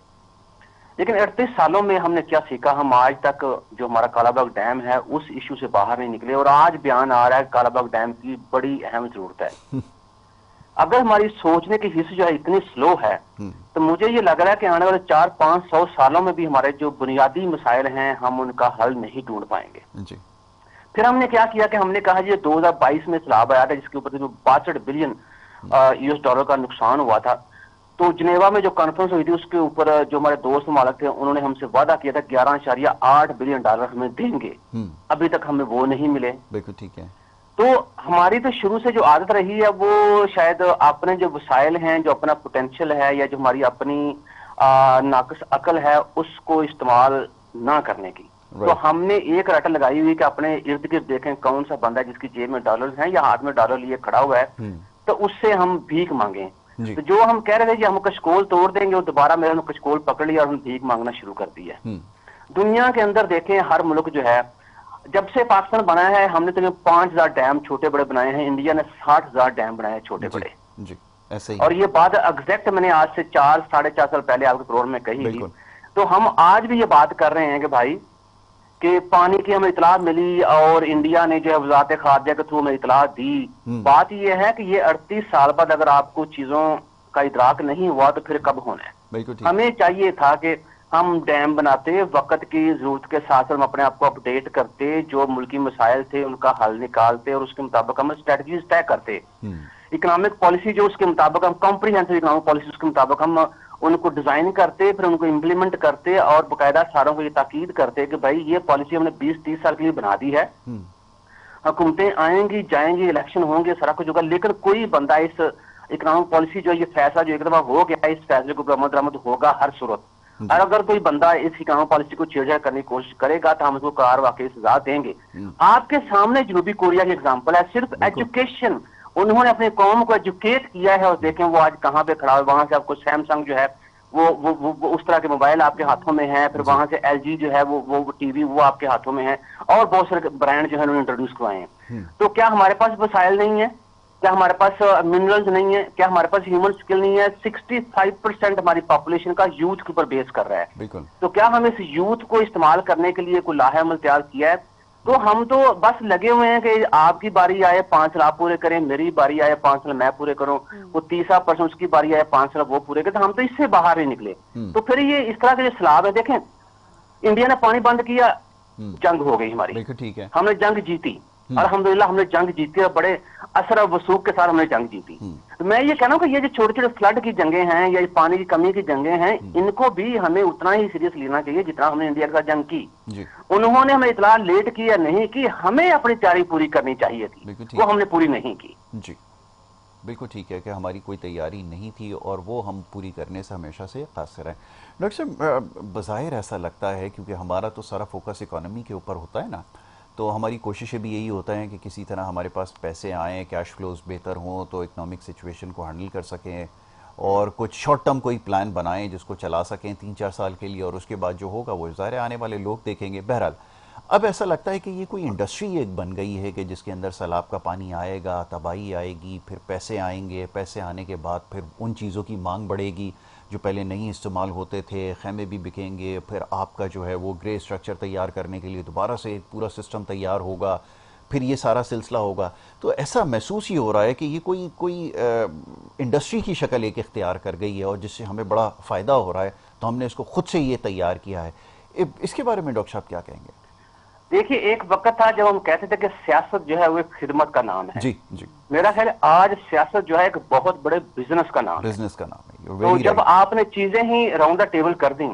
لیکن 38 سالوں میں ہم نے کیا سیکھا؟ ہم آج تک جو ہمارا کالا باغ ڈیم ہے اس ایشو سے باہر نہیں نکلے، اور آج بیان آ رہا ہے کہ کالا باغ ڈیم کی بڑی اہم ضرورت ہے۔ اگر ہماری سوچنے کی حصہ جو ہے اتنی سلو ہے تو مجھے یہ لگ رہا ہے کہ آنے والے 400-500 سالوں میں بھی ہمارے جو بنیادی مسائل ہیں ہم ان کا حل نہیں ڈھونڈ پائیں گے۔ پھر ہم نے کیا کیا کہ ہم نے کہا یہ 2022 میں سیلاب آیا تھا جس کے اوپر 62 بلین US ڈالر کا نقصان ہوا تھا، تو جنیوا میں جو کانفرنس ہوئی تھی اس کے اوپر جو ہمارے دوست ممالک تھے انہوں نے ہم سے وعدہ کیا تھا 11.8 بلین ڈالر ہمیں دیں گے، ابھی تک ہمیں وہ نہیں ملے۔ بالکل ٹھیک ہے۔ تو ہماری تو شروع سے جو عادت رہی ہے وہ شاید اپنے جو وسائل ہیں، جو اپنا پوٹینشیل ہے، یا جو ہماری اپنی ناقص عقل ہے اس کو استعمال نہ کرنے کی۔ تو ہم نے ایک رٹ لگائی ہوئی کہ اپنے ارد گرد دیکھیں کون سا بندہ جس کی جیب میں ڈالرز ہیں یا ہاتھ میں ڈالر لیے کھڑا ہوا ہے تو اس سے ہم بھیک مانگیں۔ تو جو ہم کہہ رہے تھے کہ ہم کشکول توڑ دیں گے، وہ دوبارہ میرے نے کشکول پکڑ لیا اور ہم بھیک مانگنا شروع کر دی ہے۔ دنیا کے اندر دیکھیں ہر ملک جو ہے جب سے پاکستان بنا ہے ہم نے تقریباً 5000 ڈیم چھوٹے بڑے بنائے ہیں، انڈیا نے 60,000 ڈیم بنائے ہیں چھوٹے بڑے۔ اور یہ بات ایگزیکٹ میں نے آج سے 4-4.5 سال پہلے آپ کے پروگرام میں کہی تھی۔ تو ہم آج بھی یہ بات کر رہے ہیں کہ بھائی کہ پانی کی ہمیں اطلاع ملی اور انڈیا نے جو ہے وزارت خارجہ کے تھرو ہمیں اطلاع دی۔ بات یہ ہے کہ یہ 38 سال بعد اگر آپ کو چیزوں کا ادراک نہیں ہوا تو پھر کب ہونا ہے؟ ہمیں چاہیے تھا کہ ہم ڈیم بناتے، وقت کی ضرورت کے ساتھ ہم اپنے آپ کو اپڈیٹ کرتے، جو ملکی مسائل تھے ان کا حل نکالتے اور اس کے مطابق ہم اسٹریٹجیز طے کرتے۔ اکنامک پالیسی جو اس کے مطابق ہم کمپریہنسو اکنامک پالیسی اس کے مطابق ہم ان کو ڈیزائن کرتے، پھر ان کو امپلیمنٹ کرتے اور باقاعدہ ساروں کو یہ تاکید کرتے کہ بھائی یہ پالیسی ہم نے 20-30 سال کے لیے بنا دی ہے، حکومتیں آئیں گی جائیں گی، الیکشن ہوں گے، سارا کچھ ہوگا، لیکن کوئی بندہ اس اکنامک پالیسی جو یہ فیصلہ جو ایک دفعہ ہو گیا اس فیصلے کو عمل درآمد ہوگا ہر صورت۔ اور اگر کوئی بندہ اس اکنامک پالیسی کو چھیڑ چھاڑ کرنے کی کوشش کرے گا تو ہم اس کو قرار واقعی سزا دیں گے۔ آپ کے سامنے جنوبی کوریا کی اگزامپل ہے، صرف ایجوکیشن انہوں نے اپنی قوم کو ایجوکیٹ کیا ہے، اور دیکھیں وہ آج کہاں پہ کھڑا ہے۔ وہاں سے آپ کو سیمسنگ جو ہے وہ اس طرح کے موبائل آپ کے ہاتھوں میں ہیں، پھر وہاں سے LG جو ہے وہ ٹی وی وہ آپ کے ہاتھوں میں ہے، اور بہت سارے برانڈ جو ہے انہوں نے انٹروڈیوس کروائے ہیں۔ تو کیا ہمارے پاس وسائل نہیں ہیں؟ کیا ہمارے پاس منرلز نہیں ہیں؟ کیا ہمارے پاس ہیومن سکل نہیں ہے؟ 65% ہماری پاپولیشن کا یوتھ کے اوپر بیس کر رہا ہے۔ تو کیا ہم اس یوتھ کو استعمال کرنے کے لیے کوئی لاہے عمل تیار کیا ہے؟ تو ہم تو بس لگے ہوئے ہیں کہ آپ کی باری آئے 5 سال آپ پورے کریں، میری باری آئے 5 سال میں پورے کروں، وہ 30% اس کی باری آئے 5 سال وہ پورے کریں، تو ہم تو اس سے باہر نہیں نکلے۔ تو پھر یہ اس طرح کے جو سیلاب ہے، دیکھیں انڈیا نے پانی بند کیا، جنگ ہو گئی ہماری، ہم نے جنگ جیتی، الحمدللہ ہم نے جنگ جیتی اور بڑے اثر و وثوق کے ساتھ ہم نے جنگ جیتی۔ میں یہ کہنا ہوں کہ یہ جو چھوٹے چھوٹے فلڈ کی جنگیں ہیں یا پانی کی کمی کی جنگیں ہیں ان کو بھی ہمیں اتنا ہی سیریس لینا چاہیے جتنا ہم نے انڈیا کے ساتھ جنگ کی۔ انہوں نے ہمیں اطلاع لیٹ کی یا نہیں کی، ہمیں اپنی تیاری پوری کرنی چاہیے تھی، وہ ہم نے پوری نہیں کی۔ جی بالکل ٹھیک ہے کہ ہماری کوئی تیاری نہیں تھی اور وہ ہم پوری کرنے سے ہمیشہ سے قاصر ہیں۔ ڈاکٹر صاحب بظاہر ایسا لگتا ہے کیونکہ ہمارا تو سارا فوکس اکانومی کے اوپر ہوتا ہے نا، تو ہماری کوششیں بھی یہی ہوتا ہے کہ کسی طرح ہمارے پاس پیسے آئیں، کیش فلوز بہتر ہوں تو اکنامک سچویشن کو ہینڈل کر سکیں اور کچھ شارٹ ٹرم کوئی پلان بنائیں جس کو چلا سکیں 3-4 سال کے لیے، اور اس کے بعد جو ہوگا وہ ظاہر آنے والے لوگ دیکھیں گے۔ بہرحال اب ایسا لگتا ہے کہ یہ کوئی انڈسٹری ایک بن گئی ہے کہ جس کے اندر سیلاب کا پانی آئے گا، تباہی آئے گی، پھر پیسے آئیں گے، پیسے آنے کے بعد پھر ان چیزوں کی مانگ بڑھے گی جو پہلے نہیں استعمال ہوتے تھے، خیمے بھی بکیں گے، پھر آپ کا جو ہے وہ گرے اسٹرکچر تیار کرنے کے لیے دوبارہ سے ایک پورا سسٹم تیار ہوگا، پھر یہ سارا سلسلہ ہوگا۔ تو ایسا محسوس ہی ہو رہا ہے کہ یہ کوئی انڈسٹری کی شکل ایک اختیار کر گئی ہے اور جس سے ہمیں بڑا فائدہ ہو رہا ہے، تو ہم نے اس کو خود سے یہ تیار کیا ہے۔ اس کے بارے میں ڈاکٹر صاحب کیا کہیں گے؟ دیکھیے ایک وقت تھا جب ہم کہتے تھے کہ سیاست جو ہے وہ ایک خدمت کا نام ہے۔ جی میرا خیال آج سیاست جو ہے ایک بہت بڑے بزنس کا نام ہے۔ تو جب آپ نے چیزیں ہی راؤنڈ دا ٹیبل کر دیں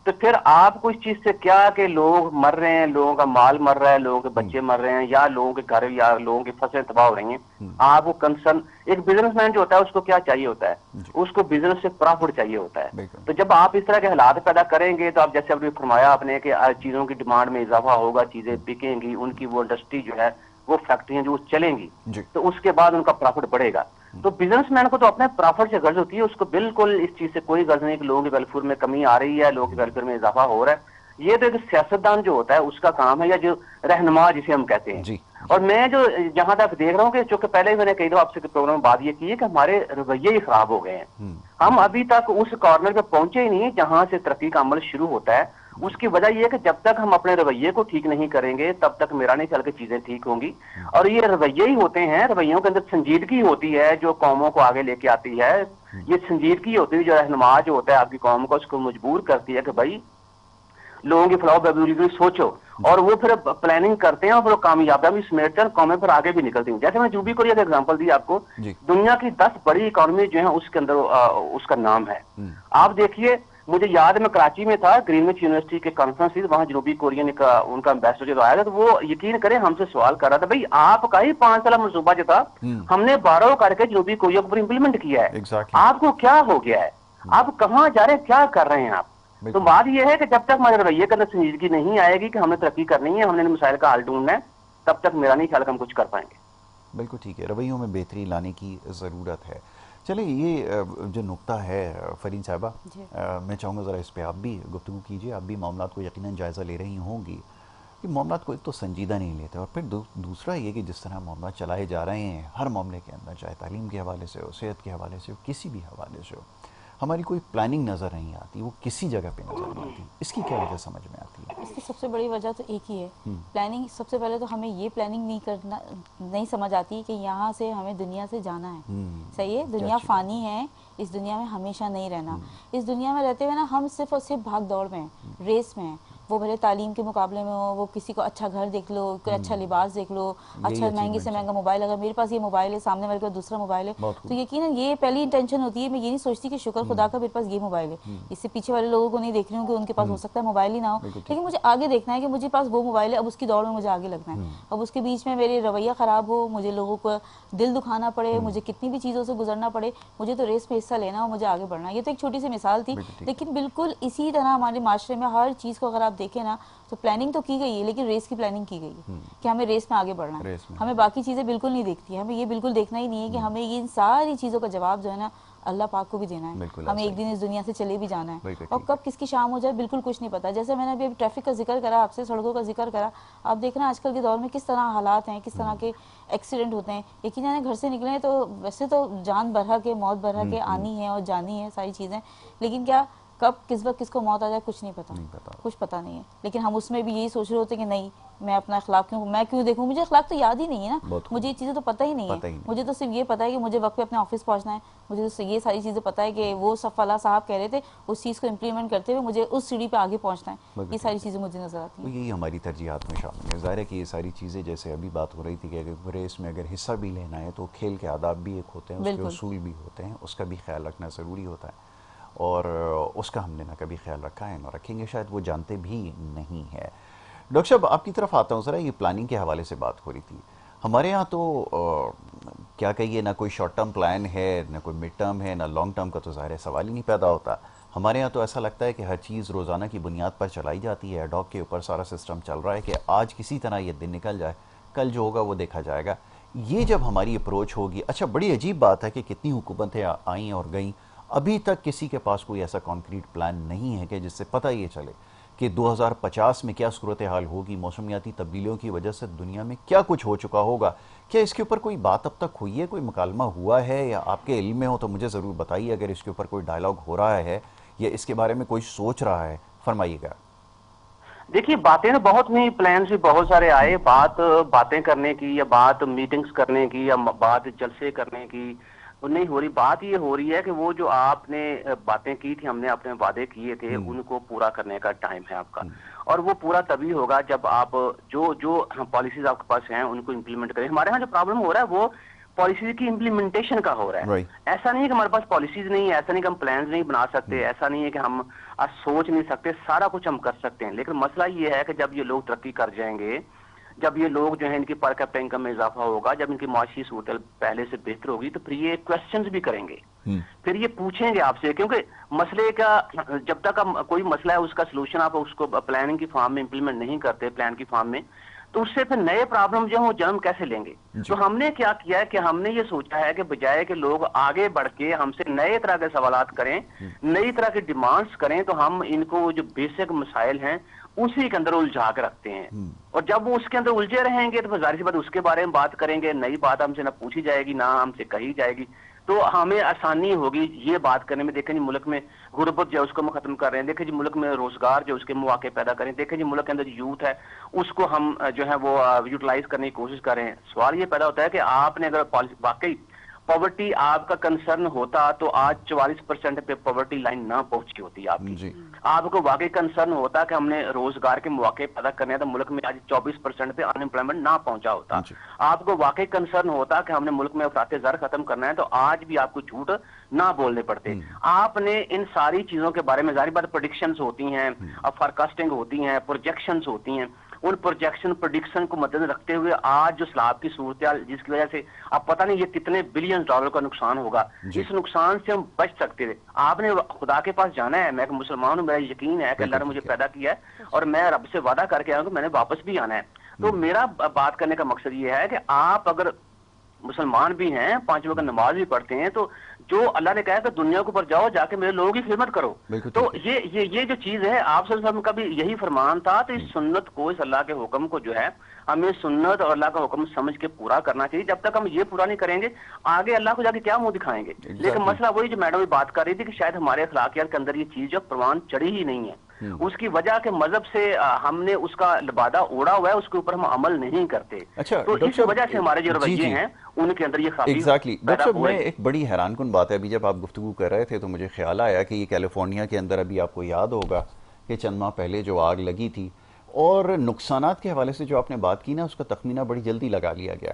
تو پھر آپ کو اس چیز سے کیا کہ لوگ مر رہے ہیں، لوگوں کا مال مر رہا ہے، لوگوں کے بچے مر رہے ہیں، یا لوگوں کے گھر یا لوگوں کی فصلیں تباہ ہو رہی ہیں، آپ کو کنسرن ایک بزنس مین جو ہوتا ہے اس کو کیا چاہیے ہوتا ہے؟ اس کو بزنس سے پرافٹ چاہیے ہوتا ہے۔ تو جب آپ اس طرح کے حالات پیدا کریں گے تو آپ جیسے ابھی فرمایا آپ نے کہ چیزوں کی ڈیمانڈ میں اضافہ ہوگا، چیزیں بکیں گی، ان کی وہ انڈسٹری جو ہے وہ فیکٹریاں جو چلیں گی، تو اس کے بعد ان کا پرافٹ بڑھے گا۔ تو بزنس مین کو تو اپنے پرافٹ سے غرض ہوتی ہے، اس کو بالکل اس چیز سے کوئی غرض نہیں کہ لوگوں کے ویلفیئر میں کمی آ رہی ہے، لوگوں کے ویلفیئر میں اضافہ ہو رہا ہے۔ یہ تو ایک سیاستدان جو ہوتا ہے اس کا کام ہے، یا جو رہنما جسے ہم کہتے ہیں جی. اور میں جو جہاں تک دیکھ رہا ہوں کہ چونکہ پہلے ہی میں نے کئی دفعہ آپ سے پروگرام میں بات یہ کی ہے کہ ہمارے رویے ہی خراب ہو گئے ہیں. ہم ابھی تک اس کارنر پہ پہنچے ہی نہیں ہیں جہاں سے ترقی کا عمل شروع ہوتا ہے. اس کی وجہ یہ ہے کہ جب تک ہم اپنے رویے کو ٹھیک نہیں کریں گے تب تک میرا نہیں چل کے چیزیں ٹھیک ہوں گی. اور یہ رویے ہی ہوتے ہیں، رویوں کے اندر سنجیدگی ہوتی ہے جو قوموں کو آگے لے کے آتی ہے. یہ سنجیدگی ہوتی ہے جو رہنما جو ہوتا ہے آپ کی قوم کو، اس کو مجبور کرتی ہے کہ بھائی لوگوں کی فلاح بہبود سوچو، اور وہ پھر پلاننگ کرتے ہیں اور پھر کامیابیاں بھی سمیٹتے ہیں اور قومیں پھر آگے بھی نکلتی ہیں. جیسے میں جنوبی کوریا کا ایگزامپل دی آپ کو، دنیا کی 10 بڑی اکانومی جو ہیں اس کے اندر اس کا نام ہے. آپ دیکھیے، مجھے یاد ہے میں کراچی میں تھا، گرینوچ یونیورسٹی کے کانفرنس تھی، وہاں جنوبی کوریا نے ان کا ایمبیسڈر جو آیا تھا تو وہ یقین کریں ہم سے سوال کر رہا تھا بھائی آپ کا ہی 5 سالہ منصوبہ جو تھا ہم نے 12 کر کے جنوبی کوریا کو امپلیمنٹ کیا ہے. آپ کو کیا ہو گیا ہے؟ آپ کہاں جا رہے ہیں؟ کیا کر رہے ہیں آپ؟ تو بات یہ ہے کہ جب تک ہمارے رویے کے اندر سنجیدگی نہیں آئے گی کہ ہم نے ترقی کرنی ہے، ہم نے مسائل کا حل ڈھونڈنا ہے، تب تک میرا نہیں خیال کہ ہم کچھ کر پائیں گے. بالکل ٹھیک ہے، رویوں میں بہتری لانے کی ضرورت ہے. چلیں یہ جو نقطہ ہے فرین صاحبہ، میں چاہوں گا ذرا اس پہ آپ بھی گفتگو کیجئے. آپ بھی معاملات کو یقیناً جائزہ لے رہی ہوں گی کہ معاملات کو ایک تو سنجیدہ نہیں لیتے، اور پھر دوسرا یہ کہ جس طرح معاملات چلائے جا رہے ہیں ہر معاملے کے اندر، چاہے تعلیم کے حوالے سے ہو، صحت کے حوالے سے ہو، کسی بھی حوالے سے ہو، ہماری کوئی پلاننگ نظر نہیں آتی، وہ کسی جگہ پہ نظر نہیں آتی. اس کی کیا وجہ سمجھ میں آتی ہے؟ اس کی سب سے بڑی وجہ تو ایک ہی ہے، پلاننگ. سب سے پہلے تو ہمیں یہ پلاننگ نہیں سمجھ آتی کہ یہاں سے ہمیں دنیا سے جانا ہے. صحیح ہے، دنیا فانی ہے، اس دنیا میں ہمیشہ نہیں رہنا. اس دنیا میں رہتے ہوئے نا ہم صرف اور صرف بھاگ دوڑ میں ہیں، ریس میں ہیں. وہ بھلے تعلیم کے مقابلے میں ہو، وہ کسی کو اچھا گھر دیکھ لو، کوئی اچھا لباس دیکھ لو، اچھا مہنگے سے مہنگا موبائل. اگر میرے پاس یہ موبائل ہے، سامنے والے کا دوسرا موبائل ہے، تو یقیناً یہ پہلی انٹینشن ہوتی ہے. میں یہ نہیں سوچتی کہ شکر خدا کا میرے پاس یہ موبائل ہے، اس سے پیچھے والے لوگوں کو نہیں دیکھ رہی ہوں کہ ان کے پاس ہو سکتا ہے موبائل ہی نہ ہو، لیکن مجھے آگے دیکھنا ہے کہ مجھے پاس وہ موبائل ہے. اب اس کی دوڑ میں مجھے آگے لگنا ہے. اب اس کے بیچ میں میرے رویہ خراب ہو، مجھے لوگوں کو دل دکھانا پڑے، مجھے کتنی بھی چیزوں سے گزرنا پڑے، مجھے تو ریس میں حصہ لینا ہو، مجھے آگے بڑھنا ہے. یہ تو ایک چھوٹی سی مثال تھی، لیکن بالکل اسی طرح ہمارے معاشرے میں ہر چیز کو اگر آپ دیکھیں نا تو پلاننگ تو کی گئی ہے، لیکن ریس کی پلاننگ کی گئی ہے کہ ہمیں ریس میں آگے بڑھنا ہے. ہمیں باقی چیزیں بالکل نہیں دیکھتی ہیں. ہمیں یہ بالکل دیکھنا ہی نہیں ہے کہ ہمیں ان ساری چیزوں کا جواب جو ہے نا اللہ پاک کو بھی دینا ہے. ہمیں ایک دن اس دنیا سے چلے بھی جانا ہے، اور کب کس کی شام ہو جائے بالکل کچھ نہیں پتا. جیسے میں نے ابھی ٹریفک کا ذکر کرا، آپ سے سڑکوں کا ذکر کرا، آپ دیکھ رہے ہیں آج کل کے دور میں کس طرح حالات ہیں، کس طرح کے ایکسیڈنٹ ہوتے ہیں. یقیناً گھر سے نکلے ہیں تو ویسے تو جان برہ کے موت برہ کے آنی ہے اور جانی ہے ساری چیزیں، لیکن کیا کب کس وقت کس کو موت آ جائے کچھ نہیں پتا، کچھ پتا نہیں ہے. لیکن ہم اس میں بھی یہی سوچ رہے ہوتے ہیں کہ نہیں میں اپنا اخلاق میں کیوں دیکھوں، مجھے اخلاق تو یاد ہی نہیں ہے نا، مجھے یہ چیزیں تو پتہ ہی نہیں ہے. مجھے تو صرف یہ پتا ہے کہ مجھے وقت پہ اپنے آفس پہنچنا ہے. مجھے تو یہ ساری چیزیں پتہ ہے کہ وہ فلاں صاحب کہہ رہے تھے اس چیز کو امپلیمنٹ کرتے ہوئے مجھے اس سیڑھی پہ آگے پہنچنا ہے. یہ ساری چیزیں مجھے نظر آتی ہیں. یہی ہماری ترجیحات میں شامل ہے. ظاہر ہے کہ یہ ساری چیزیں جیسے ابھی بات ہو رہی تھی کہ اگر ریس میں اگر حصہ بھی لینا ہے تو کھیل کے آداب بھی ایک ہوتے ہیں، اس کے اصول بھی ہوتے ہیں، اس کا بھی خیال رکھنا ضروری ہوتا ہے، اور اس کا ہم نے نہ کبھی خیال رکھا ہے نہ رکھیں گے، شاید وہ جانتے بھی نہیں ہے. ڈاکٹر صاحب آپ کی طرف آتا ہوں. ذرا یہ پلاننگ کے حوالے سے بات ہو رہی تھی. ہمارے ہاں تو کیا کہیے، نہ کوئی شارٹ ٹرم پلان ہے، نہ کوئی مڈ ٹرم ہے، نہ لانگ ٹرم کا تو ظاہر ہے سوال ہی نہیں پیدا ہوتا. ہمارے ہاں تو ایسا لگتا ہے کہ ہر چیز روزانہ کی بنیاد پر چلائی جاتی ہے، ایڈ ہاک کے اوپر سارا سسٹم چل رہا ہے کہ آج کسی طرح یہ دن نکل جائے، کل جو ہوگا وہ دیکھا جائے گا. یہ جب ہماری اپروچ ہوگی، اچھا بڑی عجیب بات ہے کہ کتنی حکومتیں آئیں اور گئیں، ابھی تک کسی کے پاس کوئی ایسا کانکریٹ پلان نہیں ہے کہ جس سے پتہ یہ چلے کہ 2050 میں کیا صورتحال ہوگی، موسمیاتی تبدیلیوں کی وجہ سے دنیا میں کیا کچھ ہو چکا ہوگا. کیا اس کے اوپر کوئی بات اب تک ہوئی ہے، کوئی مکالمہ ہوا ہے، یا آپ کے علم میں ہو تو مجھے ضرور بتائیے اگر اس کے اوپر کوئی ڈائلاگ ہو رہا ہے یا اس کے بارے میں کوئی سوچ رہا ہے، فرمائیے گا. دیکھیے باتیں تو بہت ہوئی، پلانس بھی بہت سارے آئے، باتیں کرنے کی یا بات میٹنگز کرنے کی یا بات جلسے کرنے کی نہیں ہو رہی. بات یہ ہو رہی ہے کہ وہ جو آپ نے باتیں کی تھی، ہم نے اپنے وعدے کیے تھے، ان کو پورا کرنے کا ٹائم ہے آپ کا. اور وہ پورا تبھی ہوگا جب آپ جو پالیسیز آپ کے پاس ہیں ان کو امپلیمنٹ کریں. ہمارے ہاں جو پرابلم ہو رہا ہے وہ پالیسیز کی امپلیمنٹیشن کا ہو رہا ہے. ایسا نہیں ہے کہ ہمارے پاس پالیسیز نہیں ہے، ایسا نہیں کہ ہم پلانز نہیں بنا سکتے، ایسا نہیں ہے کہ ہم سوچ نہیں سکتے، سارا کچھ ہم کر سکتے ہیں. لیکن مسئلہ یہ ہے کہ جب یہ لوگ ترقی کر جائیں گے، جب یہ لوگ جو ہیں ان کی پر کیپٹا انکم میں اضافہ ہوگا، جب ان کی معاشی صورت پہلے سے بہتر ہوگی، تو پھر یہ کویسچنز بھی کریں گے، پھر یہ پوچھیں گے آپ سے. کیونکہ مسئلے کا جب تک کوئی مسئلہ ہے اس کا سلوشن آپ اس کو پلاننگ کی فارم میں امپلیمنٹ نہیں کرتے، پلان کی فارم میں، تو اس سے پھر نئے پرابلم جو ہیں وہ جنم کیسے لیں گے؟ تو ہم نے کیا کیا ہے کہ ہم نے یہ سوچا ہے کہ بجائے کہ لوگ آگے بڑھ کے ہم سے نئے طرح کے سوالات کریں، نئی طرح کی ڈیمانڈز کریں، تو ہم ان کو جو بیسک مسائل ہیں اسی کے اندر الجھا کے رکھتے ہیں، اور جب وہ اس کے اندر الجھے رہیں گے تو پھر ظاہر سی بات اس کے بارے میں بات کریں گے، نئی بات ہم سے نہ پوچھی جائے گی نہ ہم سے کہی جائے گی، تو ہمیں آسانی ہوگی یہ بات کرنے میں۔ دیکھیں جی ملک میں غربت جو ہے اس کو ہم ختم کر رہے ہیں، دیکھیں جی ملک میں روزگار جو اس کے مواقع پیدا کریں، دیکھیں جی ملک کے اندر جو یوتھ ہے اس کو ہم جو ہے وہ یوٹیلائز کرنے کی کوشش کر رہے ہیں۔ سوال یہ پیدا ہوتا ہے کہ آپ نے اگر واقعی پاورٹی آپ کا کنسرن ہوتا تو آج 44% پہ پاورٹی لائن نہ پہنچی ہوتی آپ کی۔ آپ کو واقعی کنسرن ہوتا کہ ہم نے روزگار کے مواقع پیدا کرنے ہیں تو ملک میں آج 24% پہ ان امپلائمنٹ نہ پہنچا ہوتا۔ آپ کو واقعی کنسرن ہوتا کہ ہم نے ملک میں افراط زر ختم کرنا ہے تو آج بھی آپ کو جھوٹ نہ بولنے پڑتے۔ آپ نے ان ساری چیزوں کے بارے میں ظاہر بات پریڈکشنز ہوتی ہیں، فارکاسٹنگ ہوتی ہیں، پروجیکشنز ہوتی ہیں، ان پروڈکشن کو مد نظر رکھتے ہوئے آج جو سیلاب کی صورتحال جس کی وجہ سے اب پتہ نہیں یہ کتنے بلین ڈالر کا نقصان ہوگا، اس نقصان سے ہم بچ سکتے تھے۔ آپ نے خدا کے پاس جانا ہے، میں ایک مسلمان ہوں، میرا یقین ہے کہ اللہ نے مجھے پیدا کیا ہے اور میں رب سے وعدہ کر کے آیا ہوں کہ میں نے واپس بھی آنا ہے۔ تو میرا بات کرنے کا مقصد یہ ہے کہ آپ اگر مسلمان بھی ہیں، 5 وقت نماز بھی پڑھتے ہیں، تو جو اللہ نے کہا کہ دنیا کے اوپر جاؤ جا کے میرے لوگوں کی خدمت کرو، تو یہ جو چیز ہے آپ صلی اللہ علیہ وسلم کا بھی یہی فرمان تھا۔ تو اس سنت کو، اس اللہ کے حکم کو جو ہے ہمیں سنت اور اللہ کا حکم سمجھ کے پورا کرنا چاہیے۔ جب تک ہم یہ پورا نہیں کریں گے آگے اللہ کو جا کے کیا منہ دکھائیں گے؟ لیکن مسئلہ وہی جو میڈم بھی بات کر رہی تھی کہ شاید ہمارے اخلاقیات کے اندر یہ چیز جو پروان چڑھی ہی نہیں ہے، اس کی وجہ کہ مذہب سے ہم نے اس کا لبادہ اوڑا ہوا ہے، اس کے اوپر ہم عمل نہیں کرتے، تو اس وجہ سے ہمارے جو رویے ہیں ان کے اندر یہ خرابی ڈاکٹر صاحب میں ایک بڑی حیران کن بات ہے، ابھی جب آپ گفتگو کر رہے تھے تو مجھے خیال آیا کہ یہ کیلیفورنیا کے اندر ابھی آپ کو یاد ہوگا کہ چند ماہ پہلے جو آگ لگی تھی، اور نقصانات کے حوالے سے جو آپ نے بات کی نا اس کا تخمینہ بڑی جلدی لگا لیا گیا۔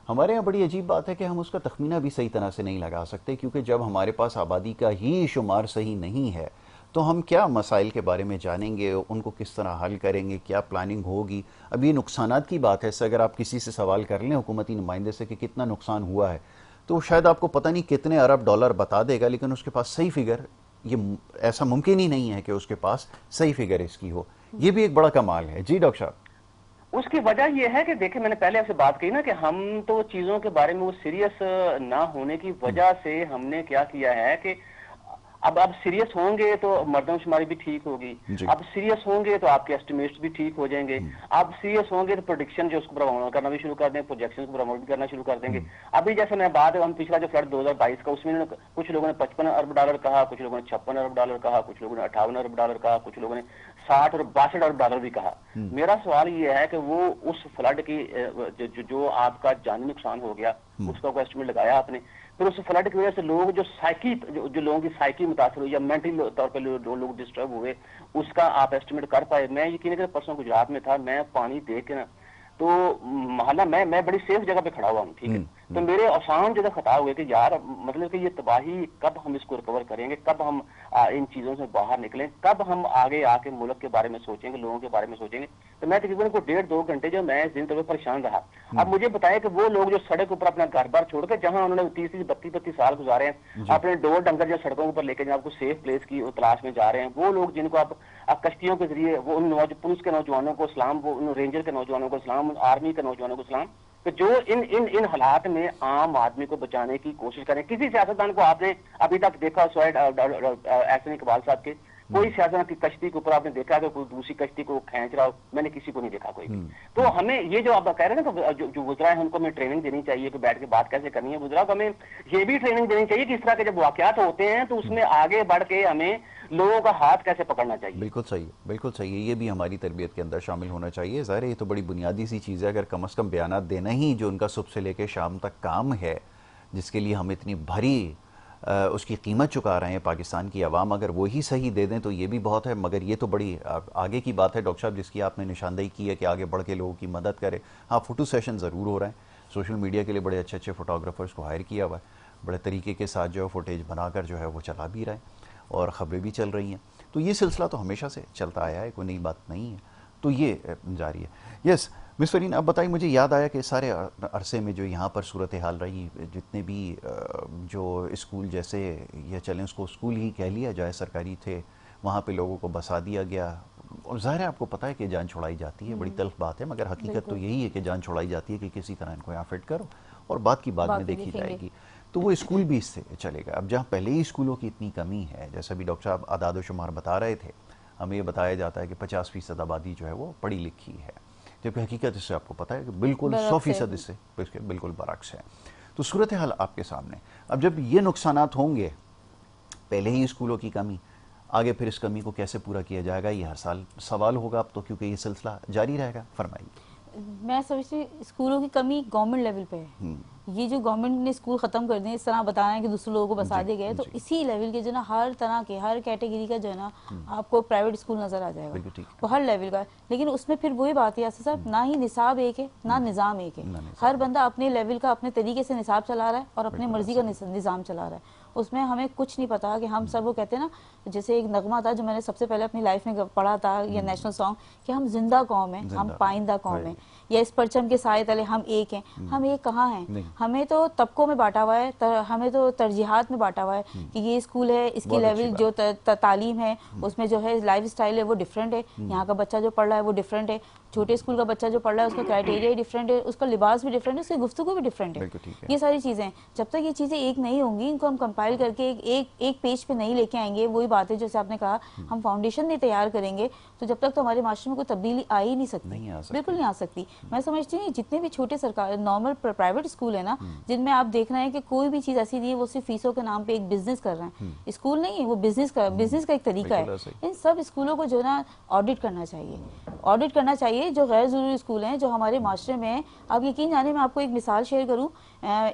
ہمارے یہاں بڑی عجیب بات ہے کہ ہم اس کا تخمینہ بھی صحیح طرح سے نہیں لگا سکتے، کیونکہ جب ہمارے پاس آبادی کا ہی شمار صحیح نہیں ہے تو ہم کیا مسائل کے بارے میں جانیں گے، ان کو کس طرح حل کریں گے، کیا پلاننگ ہوگی۔ اب یہ نقصانات کی بات ہے، اس سے اگر آپ کسی سے سوال کر لیں حکومتی نمائندے سے کہ کتنا نقصان ہوا ہے تو شاید آپ کو پتہ نہیں کتنے ارب ڈالر بتا دے گا، لیکن اس کے پاس صحیح فگر، یہ ایسا ممکن ہی نہیں ہے کہ اس کے پاس صحیح فگر اس کی ہو۔ یہ بھی ایک بڑا کمال ہے۔ جی ڈاکٹر صاحب۔ اس کی وجہ یہ ہے کہ دیکھیں میں نے پہلے آپ سے بات کی نا کہ ہم تو چیزوں کے بارے میں وہ سیریس نہ ہونے کی وجہ سے ہم نے کیا کیا ہے کہ اب سیریس ہوں گے تو مردم شماری بھی ٹھیک ہوگی، اب سیریس ہوں گے تو آپ کے ایسٹیمیٹس بھی ٹھیک ہو جائیں گے، اب سیریس ہوں گے تو پروڈکشن جو اس کو پروموٹ کرنا بھی شروع کر دیں، پروجیکشن کو پروموٹ بھی کرنا شروع کر دیں گے۔ ابھی جیسے میں بات ہم پچھلا جو فلڈ 2022 کا، اس میں کچھ لوگوں نے 55 ارب ڈالر کہا، کچھ لوگوں نے 56 ارب ڈالر کہا، کچھ لوگوں نے 58 ارب ڈالر کہا، کچھ لوگوں نے 60 اور 62 ارب ڈالر بھی کہا۔ میرا سوال یہ ہے کہ وہ اس فلڈ کی جو آپ کا جانی نقصان ہو گیا اس کا کوئی ایسٹیمیٹ لگایا آپ نے؟ پھر اس فلڈ کی وجہ سے لوگ جو لوگوں کی سائیکی متاثر ہوئی یا مینٹل طور پہ لوگ ڈسٹرب ہوئے، اس کا آپ ایسٹیمیٹ کر پائے؟ میں یقین ہے پرسوں گجرات میں تھا، میں پانی دیکھ کے نا تو محلہ میں بڑی سیف جگہ پہ کھڑا ہوا ہوں، ٹھیک ہے، تو میرے اوسان جو خطا ہوئے کہ یار مطلب کہ یہ تباہی کب ہم اس کو ریکور کریں گے، کب ہم ان چیزوں سے باہر نکلیں، کب ہم آگے آ کے ملک کے بارے میں سوچیں گے، لوگوں کے بارے میں سوچیں گے۔ تو میں تقریباً کو 1.5-2 گھنٹے جو میں اس دن تک پریشان رہا۔ اب مجھے بتائیں کہ وہ لوگ جو سڑک اوپر اپنا گھر بار چھوڑ کے جہاں انہوں نے 30-32 سال گزارے ہیں، اپنے ڈور ڈنگر جو سڑکوں اوپر لے کے آپ کو سیف پلیس کی تلاش میں جا رہے ہیں، وہ لوگ جن کو آپ کشتیوں کے ذریعے وہ پولیس کے نوجوانوں کو سلام، وہ رینجر کے نوجوانوں کو سلام، آرمی کے نوجوانوں کو سلام، کہ جو ان حالات میں عام آدمی کو بچانے کی کوشش کریں۔ کسی سیاستدان کو آپ نے ابھی تک دیکھا سوائے احسن اقبال صاحب کے، کوئی سیاستدان کی کشتی کے اوپر آپ نے دیکھا کہ کوئی دوسری کشتی کو کھینچ رہا ہو؟ میں نے کسی کو نہیں دیکھا کوئی بھی۔ تو ہمیں یہ جو آپ کہہ رہے ہیں نا کہ جو وزراء ہیں ان کو ہمیں ٹریننگ دینی چاہیے کہ بیٹھ کے بات کیسے کرنی ہے، وزراء کو ہمیں یہ بھی ٹریننگ دینی چاہیے کہ اس طرح کے جب واقعات ہوتے ہیں تو اس میں آگے بڑھ کے ہمیں لوگوں کا ہاتھ کیسے پکڑنا چاہیے۔ بالکل صحیح، بالکل صحیح، یہ بھی ہماری تربیت کے اندر شامل ہونا چاہیے۔ ظاہر ہے یہ تو بڑی بنیادی سی چیز ہے، اگر کم از کم بیانات دینا ہی جو ان کا صبح سے لے کے شام تک کام ہے، جس کے لیے ہم اتنی بھری اس کی قیمت چکا رہے ہیں پاکستان کی عوام، اگر وہی صحیح دے دیں تو یہ بھی بہت ہے۔ مگر یہ تو بڑی آگے کی بات ہے ڈاکٹر صاحب، جس کی آپ نے نشاندہی کی ہے کہ آگے بڑھ کے لوگوں کی مدد کرے۔ ہاں فوٹو سیشن ضرور ہو رہے ہیں، سوشل میڈیا کے لیے بڑے اچھے اچھے فوٹوگرافرز کو ہائر کیا ہوا ہے، بڑے طریقے کے ساتھ جو ہے فوٹیج بنا کر جو ہے وہ چلا بھی رہے ہیں اور خبریں بھی چل رہی ہیں۔ تو یہ سلسلہ تو ہمیشہ سے چلتا آیا ہے، کوئی نئی بات نہیں ہے، تو یہ جاری ہے۔ یس مس فرین، اب بتائیے، مجھے یاد آیا کہ سارے عرصے میں جو یہاں پر صورتحال رہی، جتنے بھی جو اسکول جیسے یا چلیں اس کو اسکول ہی کہہ لیا جائے سرکاری تھے، وہاں پہ لوگوں کو بسا دیا گیا، اور ظاہر ہے آپ کو پتہ ہے کہ جان چھڑائی جاتی ہے، بڑی تلخ بات ہے، مگر حقیقت تو یہی ہے کہ جان چھڑائی جاتی ہے کہ کسی طرح ان کو یہاں فٹ کرو اور بات کی بعد میں دیکھی جائے گی. تو وہ اسکول بھی اس سے چلے گا. اب جہاں پہلے ہی اسکولوں کی اتنی کمی ہے، جیسا بھی ڈاکٹر صاحب اعداد و شمار بتا رہے تھے، ہمیں یہ بتایا جاتا ہے کہ 50% آبادی جو ہے وہ پڑھی لکھی ہے، جبکہ حقیقت اس سے آپ کو پتہ ہے کہ بالکل 100% اس سے بالکل برعکس ہے. تو صورتحال آپ کے سامنے. اب جب یہ نقصانات ہوں گے، پہلے ہی اسکولوں کی کمی، آگے پھر اس کمی کو کیسے پورا کیا جائے گا، یہ ہر سال سوال ہوگا اب تو، کیونکہ یہ سلسلہ جاری رہے گا. فرمائیے. میں سمجھتی ہوں اسکولوں کی کمی گورنمنٹ لیول پہ ہے. یہ جو گورنمنٹ نے اسکول ختم کر دیں، اس طرح بتانا ہے کہ دوسرے لوگوں کو بسا دے گئے، تو اسی لیول کے جو نا ہر طرح کے ہر کیٹیگری کا جو ہے نا آپ کو پرائیویٹ اسکول نظر آ جائے گا، وہ ہر لیول کا ہے. لیکن اس میں پھر وہی بات ہے یاسر صاحب، نہ ہی نصاب ایک ہے نہ نظام ایک ہے. ہر بندہ اپنے لیول کا اپنے طریقے سے نصاب چلا رہا ہے اور اپنے مرضی کا نظام چلا رہا ہے. اس میں ہمیں کچھ نہیں پتا کہ ہم سب وہ کہتے ہیں نا، جیسے ایک نغمہ تھا جو میں نے سب سے پہلے اپنی لائف میں پڑھا تھا، یہ نیشنل سانگ، کہ ہم زندہ قوم ہیں، ہم پائندہ قوم ہیں، یا اس پرچم کے سائے تلے ہم ایک ہیں. ہم ایک کہاں ہیں؟ ہمیں تو طبقوں میں بانٹا ہوا ہے، ہمیں تو ترجیحات میں بانٹا ہوا ہے کہ یہ اسکول ہے، اس کی لیول جو تعلیم ہے اس میں جو ہے لائف اسٹائل ہے وہ ڈیفرنٹ ہے، یہاں کا بچہ جو پڑھ رہا ہے وہ ڈیفرنٹ ہے، چھوٹے اسکول کا بچہ جو پڑھ رہا ہے اس کا کرائٹیریا ڈیفرنٹ ہے، اس کا لباس بھی ڈیفرنٹ ہے، اس کی گفتگو بھی ڈیفرنٹ ہے. یہ ساری چیزیں جب تک یہ چیزیں ایک نہیں ہوں گی، ان کو ہم کمپائل کر کے ایک پیج پہ نہیں لے کے آئیں گے. وہی بات ہے جیسے آپ نے کہا، ہم فاؤنڈیشن نہیں تیار کریں گے تو جب تک تو ہمارے معاشرے میں کوئی تبدیلی آ ہی نہیں سکتی، بالکل نہیں آ سکتی. میں سمجھتی ہوں جتنے بھی چھوٹے سرکار نارمل پرائیویٹ اسکول ہیں نا، جن میں آپ دیکھ رہے ہیں کہ کوئی بھی چیز ایسی نہیں ہے وہ صرف فیسوں کے نام پہ ایک بزنس کر رہے ہیں. اسکول نہیں ہے وہ بزنس کا ایک طریقہ ہے. ان سب اسکولوں کو جو ہے نا آڈٹ کرنا چاہیے، جو غیر ضروری اسکول ہیں جو ہمارے معاشرے میں ہیں. آپ یقین جانے میں آپ کو ایک مثال شیئر کروں،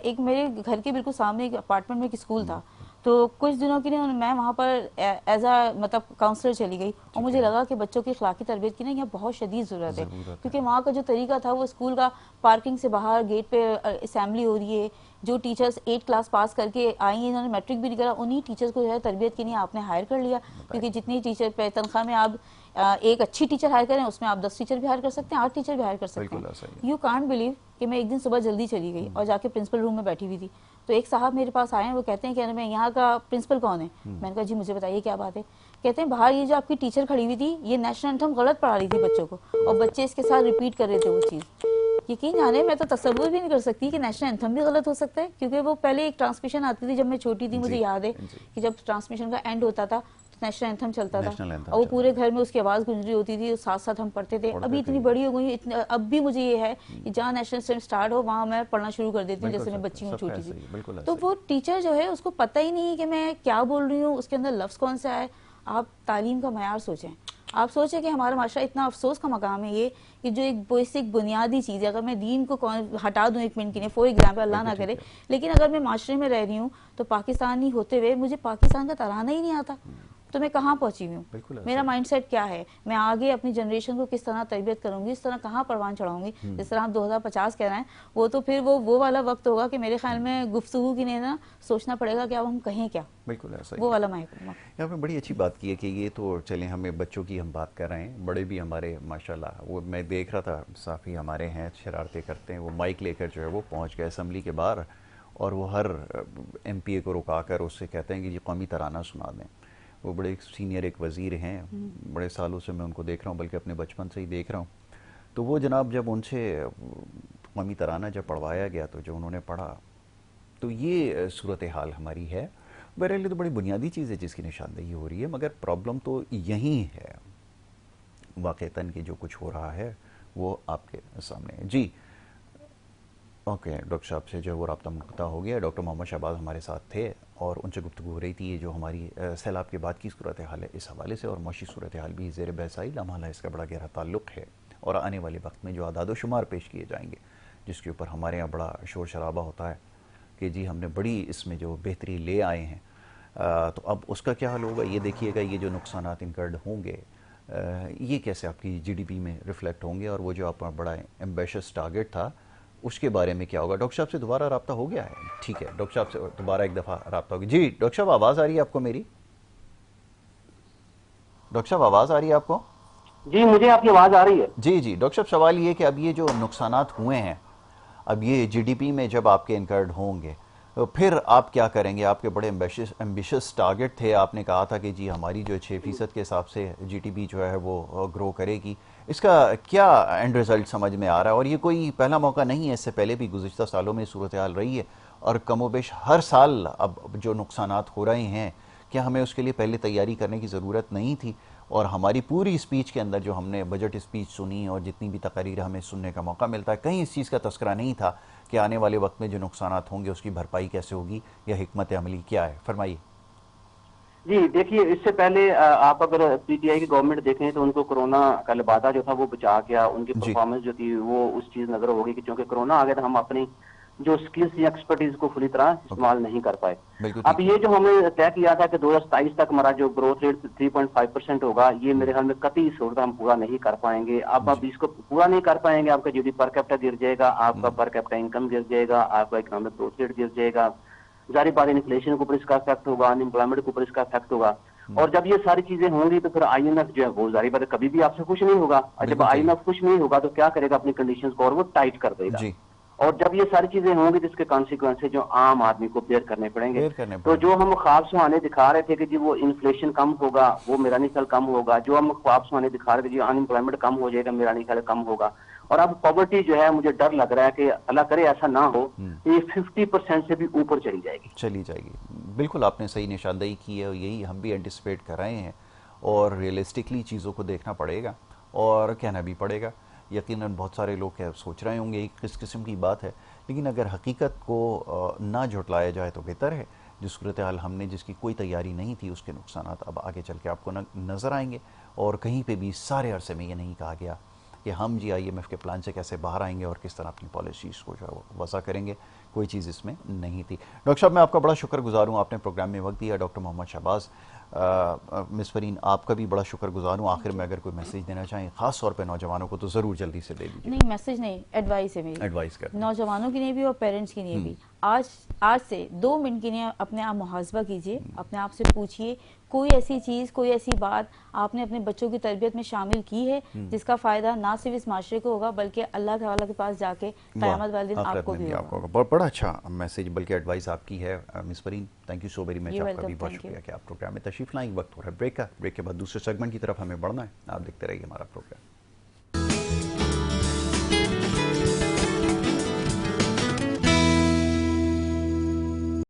ایک میرے گھر کے بالکل سامنے ایک اپارٹمنٹ میں ایک اسکول تھا. تو کچھ دنوں کے لیے میں وہاں پر ایز اے مطلب کاؤنسلر چلی گئی، اور مجھے لگا کہ بچوں کی اخلاقی تربیت کی نا یہاں بہت شدید ضرورت ہے. کیونکہ وہاں کا جو طریقہ تھا وہ اسکول کا، پارکنگ سے باہر گیٹ پہ اسمبلی ہو رہی ہے، جو ٹیچرز 8 کلاس پاس کر کے آئی ہیں، انہوں نے میٹرک بھی نہیں کرا، انہی ٹیچرز کو جو ہے تربیت کے لیے آپ نے ہائر کر لیا. کیونکہ جتنی ٹیچر پہ تنخواہ میں آپ ایک اچھی ٹیچر ہائر کریں، اس میں آپ 10 ٹیچر بھی ہائر کر سکتے ہیں، 8 ٹیچر بھی ہائر کر سکتے ہیں. یو کانٹ بلیو کہ میں ایک دن صبح جلدی چلی گئی اور جا کے پرنسپل روم میں بیٹھی ہوئی تھی. تو ایک صاحب میرے پاس آئے ہیں، وہ کہتے ہیں کہ میں یہاں کا پرنسپل کون ہے؟ میں نے کہا جی مجھے بتائیے کیا بات ہے. کہتے ہیں باہر یہ جو آپ کی ٹیچر کھڑی ہوئی تھی یہ نیشنل اینتھم غلط پڑھا رہی تھی بچوں کو، اور بچے اس کے ساتھ ریپیٹ کر رہے تھے وہ چیز. یقین جانے میں تو تصور بھی نہیں کر سکتی کہ نیشنل اینتھم بھی غلط ہو سکتا ہے. کیونکہ وہ پہلے ایک ٹرانسمیشن آتی تھی جب میں چھوٹی تھی، مجھے یاد ہے کہ جب ٹرانسمیشن کا اینڈ ہوتا تھا تو نیشنل اینتھم چلتا تھا اور وہ پورے گھر میں اس کی آواز گونج رہی ہوتی تھی، ساتھ ساتھ ہم پڑھتے تھے. ابھی اتنی بڑی ہو گئی، اب بھی مجھے یہ ہے کہ جہاں نیشنل اینتھم سٹارٹ ہو وہاں میں پڑھنا شروع کر دیتی ہوں، جیسے میں بچی ہوں چھوٹی سی. تو وہ ٹیچر جو ہے اس کو پتہ ہی نہیں ہے کہ میں کیا بول رہی ہوں، اس کے اندر لفظ کون سا ہے. آپ تعلیم کا معیار سوچیں، آپ سوچیں کہ ہمارا معاشرہ اتنا افسوس کا مقام ہے یہ کہ جو ایک بیسک بنیادی چیز ہے، اگر میں دین کو ہٹا دوں ایک منٹ کے لیے فور ایگزامپل، اللہ نہ کرے، لیکن اگر میں معاشرے میں رہ رہی ہوں تو پاکستانی ہوتے ہوئے مجھے پاکستان کا ترانہ ہی نہیں آتا، تو میں کہاں پہنچی ہوئی ہوں؟ میرا مائنڈ سیٹ کیا ہے؟ میں آگے اپنی جنریشن کو کس طرح تربیت کروں گی، اس طرح کہاں پروان چڑھاؤں گی؟ جس طرح ہم 2050 کہہ رہے ہیں، وہ تو پھر وہ والا وقت ہوگا کہ میرے خیال میں گفتگو کی نہیں نا سوچنا پڑے گا کہ اب ہم کہیں کیا. بالکل ایسا وہ والا یہاں پہ بڑی اچھی بات کی ہے کہ یہ تو چلیں ہمیں بچوں کی ہم بات کر رہے ہیں، بڑے بھی ہمارے ماشاءاللہ، وہ میں دیکھ رہا تھا صافی ہمارے ہیں شرارتیں کرتے ہیں، وہ مائک لے کر جو ہے وہ پہنچ گئے اسمبلی کے باہر اور وہ ہر ایم پی اے کو رکا کر اس سے کہتے ہیں کہ جی قومی ترانہ سنا دیں. وہ بڑے سینئر ایک وزیر ہیں، بڑے سالوں سے میں ان کو دیکھ رہا ہوں، بلکہ اپنے بچپن سے ہی دیکھ رہا ہوں. تو وہ جناب جب ان سے قومی ترانہ جب پڑھوایا گیا تو جو انہوں نے پڑھا، تو یہ صورتحال ہماری ہے. بہرحال تو بڑی بنیادی چیز ہے جس کی نشاندہی ہو رہی ہے، مگر پرابلم تو یہیں ہے واقعتاً کہ جو کچھ ہو رہا ہے وہ آپ کے سامنے ہے. جی اوکے، ڈاکٹر صاحب سے جو وہ رابطہ منقطع ہو گیا. ڈاکٹر محمد شہباز ہمارے ساتھ تھے اور ان سے گفتگو ہو رہی تھی یہ جو ہماری سیلاب کے بعد کی صورتحال ہے اس حوالے سے، اور معاشی صورتحال بھی زیر بحث آئی. لامحالہ اس کا بڑا گہرا تعلق ہے اور آنے والے وقت میں جو اعداد و شمار پیش کیے جائیں گے جس کے اوپر ہمارے یہاں بڑا شور شرابہ ہوتا ہے کہ جی ہم نے بڑی اس میں جو بہتری لے آئے ہیں، تو اب اس کا کیا حل ہوگا؟ یہ دیکھیے گا یہ جو نقصانات انکرڈ ہوں گے یہ کیسے آپ کی جی ڈی پی میں ریفلیکٹ ہوں گے، اور وہ جو آپ کا بڑا ایمبیشس ٹارگٹ تھا اس کے بارے میں کیا ہوگا. ڈاکٹر صاحب سے دوبارہ رابطہ ہو گیا ہے؟ ٹھیک ہے، ڈاکٹر صاحب سے دوبارہ ایک دفعہ رابطہ ہوگی. جی ڈاکٹر صاحب آواز آ رہی ہے آپ کو میری؟ ڈاکٹر صاحب آواز آ رہی ہے آپ کو؟ جی مجھے آپ کی آواز آ رہی ہے. جی جی ڈاکٹر صاحب سوال یہ کہ اب یہ جو نقصانات ہوئے ہیں اب یہ جی ڈی پی میں جب آپ کے انکرڈ ہوں گے پھر آپ کیا کریں گے؟ آپ کے بڑے ایمبیشس ٹارگٹ تھے، آپ نے کہا تھا کہ جی ہماری جو 6% کے حساب سے جی ٹی پی جو ہے وہ گرو کرے گی، اس کا کیا اینڈ رزلٹ سمجھ میں آ رہا ہے؟ اور یہ کوئی پہلا موقع نہیں ہے، اس سے پہلے بھی گزشتہ سالوں میں صورتحال رہی ہے، اور کم و بیش ہر سال اب جو نقصانات ہو رہے ہیں، کیا ہمیں اس کے لیے پہلے تیاری کرنے کی ضرورت نہیں تھی؟ اور ہماری پوری اسپیچ کے اندر جو ہم نے بجٹ اسپیچ سنی اور جتنی بھی تقاریر ہمیں سننے کا موقع ملتا ہے، کہیں اس چیز کا تذکرہ نہیں تھا کہ آنے والے وقت میں جو نقصانات ہوں گے اس کی بھرپائی کیسے ہوگی یا حکمت عملی کیا ہے؟ فرمائیے۔ جی دیکھیے، اس سے پہلے آپ اگر پی ٹی آئی کی گورنمنٹ دیکھیں تو ان کو کرونا کا لبادہ جو تھا وہ بچا گیا، ان کی جی پرفارمنس جو تھی وہ اس چیز نظر ہوگی کہ چونکہ کرونا آ گیا تو ہم اپنی جو سکلز یا ایکسپرٹیز کو پوری طرح اوکے، استعمال نہیں کر پائے۔ بالکل اب ٹھیک ہے۔ یہ جو ہمیں طے کیا تھا کہ 2027 تک ہمارا جو گروتھ ریٹ 3.5% ہوگا، یہ میرے خیال میں قطعی صورت ہم پورا نہیں کر پائیں گے۔ اب جی اس کو پورا نہیں کر پائیں گے، آپ کا جی ڈی پر کیپٹا گر جائے گا، آپ کا پر کیپٹا انکم گر جائے گا، آپ کا اکنامک گروتھ ریٹ گر جائے گا، ظاہر بات ہے انفلیشن کے اوپر اس کا افیکٹ ہوگا، ان امپلائمنٹ کے اوپر اس کا افیکٹ ہوگا۔ اور جب یہ ساری چیزیں ہوں گی تو پھر آئی ایم ایف جو ہے وہ ظاہر بات ہے کبھی بھی آپ سے خوش نہیں ہوگا، اور جب بالکل آئی صحیح ایم ایف خوش نہیں ہوگا تو کیا کرے گا؟ اپنی کنڈیشنز کو اور وہ ٹائٹ کر دے گا، جی، اور جب یہ ساری چیزیں ہوں گی تو اس کے کانسیکوینس جو عام آدمی کو بیئر کرنے پڑیں گے۔ بیر کرنے تو پڑیں گے۔ جو ہم خواب سہانے دکھا رہے تھے کہ جی وہ انفلیشن کم ہوگا، وہ میرا نہیں خیال کم ہوگا، جو ہم خواب سہانے دکھا رہے تھے جی ان امپلائمنٹ کم ہو جائے گا، میرا نہیں خیال کم ہوگا۔ اور اب پاورٹی جو ہے مجھے ڈر لگ رہا ہے کہ اللہ کرے ایسا نہ ہو کہ یہ 50% سے بھی اوپر چلی جائے گی۔ چلی جائے گی۔ بالکل آپ نے صحیح نشاندہی کی ہے، اور یہی ہم بھی اینٹیسپیٹ کر رہے ہیں، اور ریئلسٹکلی چیزوں کو دیکھنا پڑے گا اور کہنا بھی پڑے گا۔ یقیناً بہت سارے لوگ سوچ رہے ہوں گے کس قسم کی بات ہے، لیکن اگر حقیقت کو نہ جھٹلایا جائے تو بہتر ہے۔ جس صورتحال ہم نے جس کی کوئی تیاری نہیں تھی، اس کے نقصانات اب آگے چل کے آپ کو نظر آئیں گے، اور کہیں پہ بھی سارے عرصے میں یہ نہیں کہا گیا کہ ہم جی آئی ایم ایف کے پلان سے کیسے باہر آئیں گے اور کس طرح اپنی پالیسیز کو جو ہے وہ وضع کریں گے، کوئی چیز اس میں نہیں تھی۔ ڈاکٹر صاحب میں آپ کا بڑا شکر گزار ہوں، آپ نے پروگرام میں وقت دیا۔ ڈاکٹر محمد شہباز، مس فرین آپ کا بھی بڑا شکر گزار ہوں۔ آخر میں اگر کوئی میسیج دینا چاہیں خاص طور پہ نوجوانوں کو تو ضرور جلدی سے دے دیجیے۔ نہیں میسیج نہیں، ایڈوائس ہے میری، ایڈوائس کر نوجوانوں کے لیے بھی اور پیرنٹس کے لیے بھی۔ آج سے 2 منٹ کے لیے اپنے آپ محاسبہ کیجئے، اپنے آپ سے پوچھئے کوئی ایسی چیز، کوئی ایسی بات آپ نے اپنے بچوں کی تربیت میں شامل کی ہے جس کا فائدہ نہ صرف اس معاشرے کو ہوگا بلکہ اللہ تعالیٰ کے پاس جا کے قیامت والے دن آپ کو بھی ہوگا۔ بڑا اچھا میسیج بلکہ ایڈوائس آپ کی ہے miss Fareen, thank you so very much. آپ کا بھی بہت شکریہ کہ آپ پروگرام میں تشریف لائیں۔ وقت ہو رہا ہے بریک کا، بریک کے بعد دوسرے سیگمنٹ کی طرف ہمیں بڑھنا ہے، آپ دیکھتے رہیے ہمارا پروگرام۔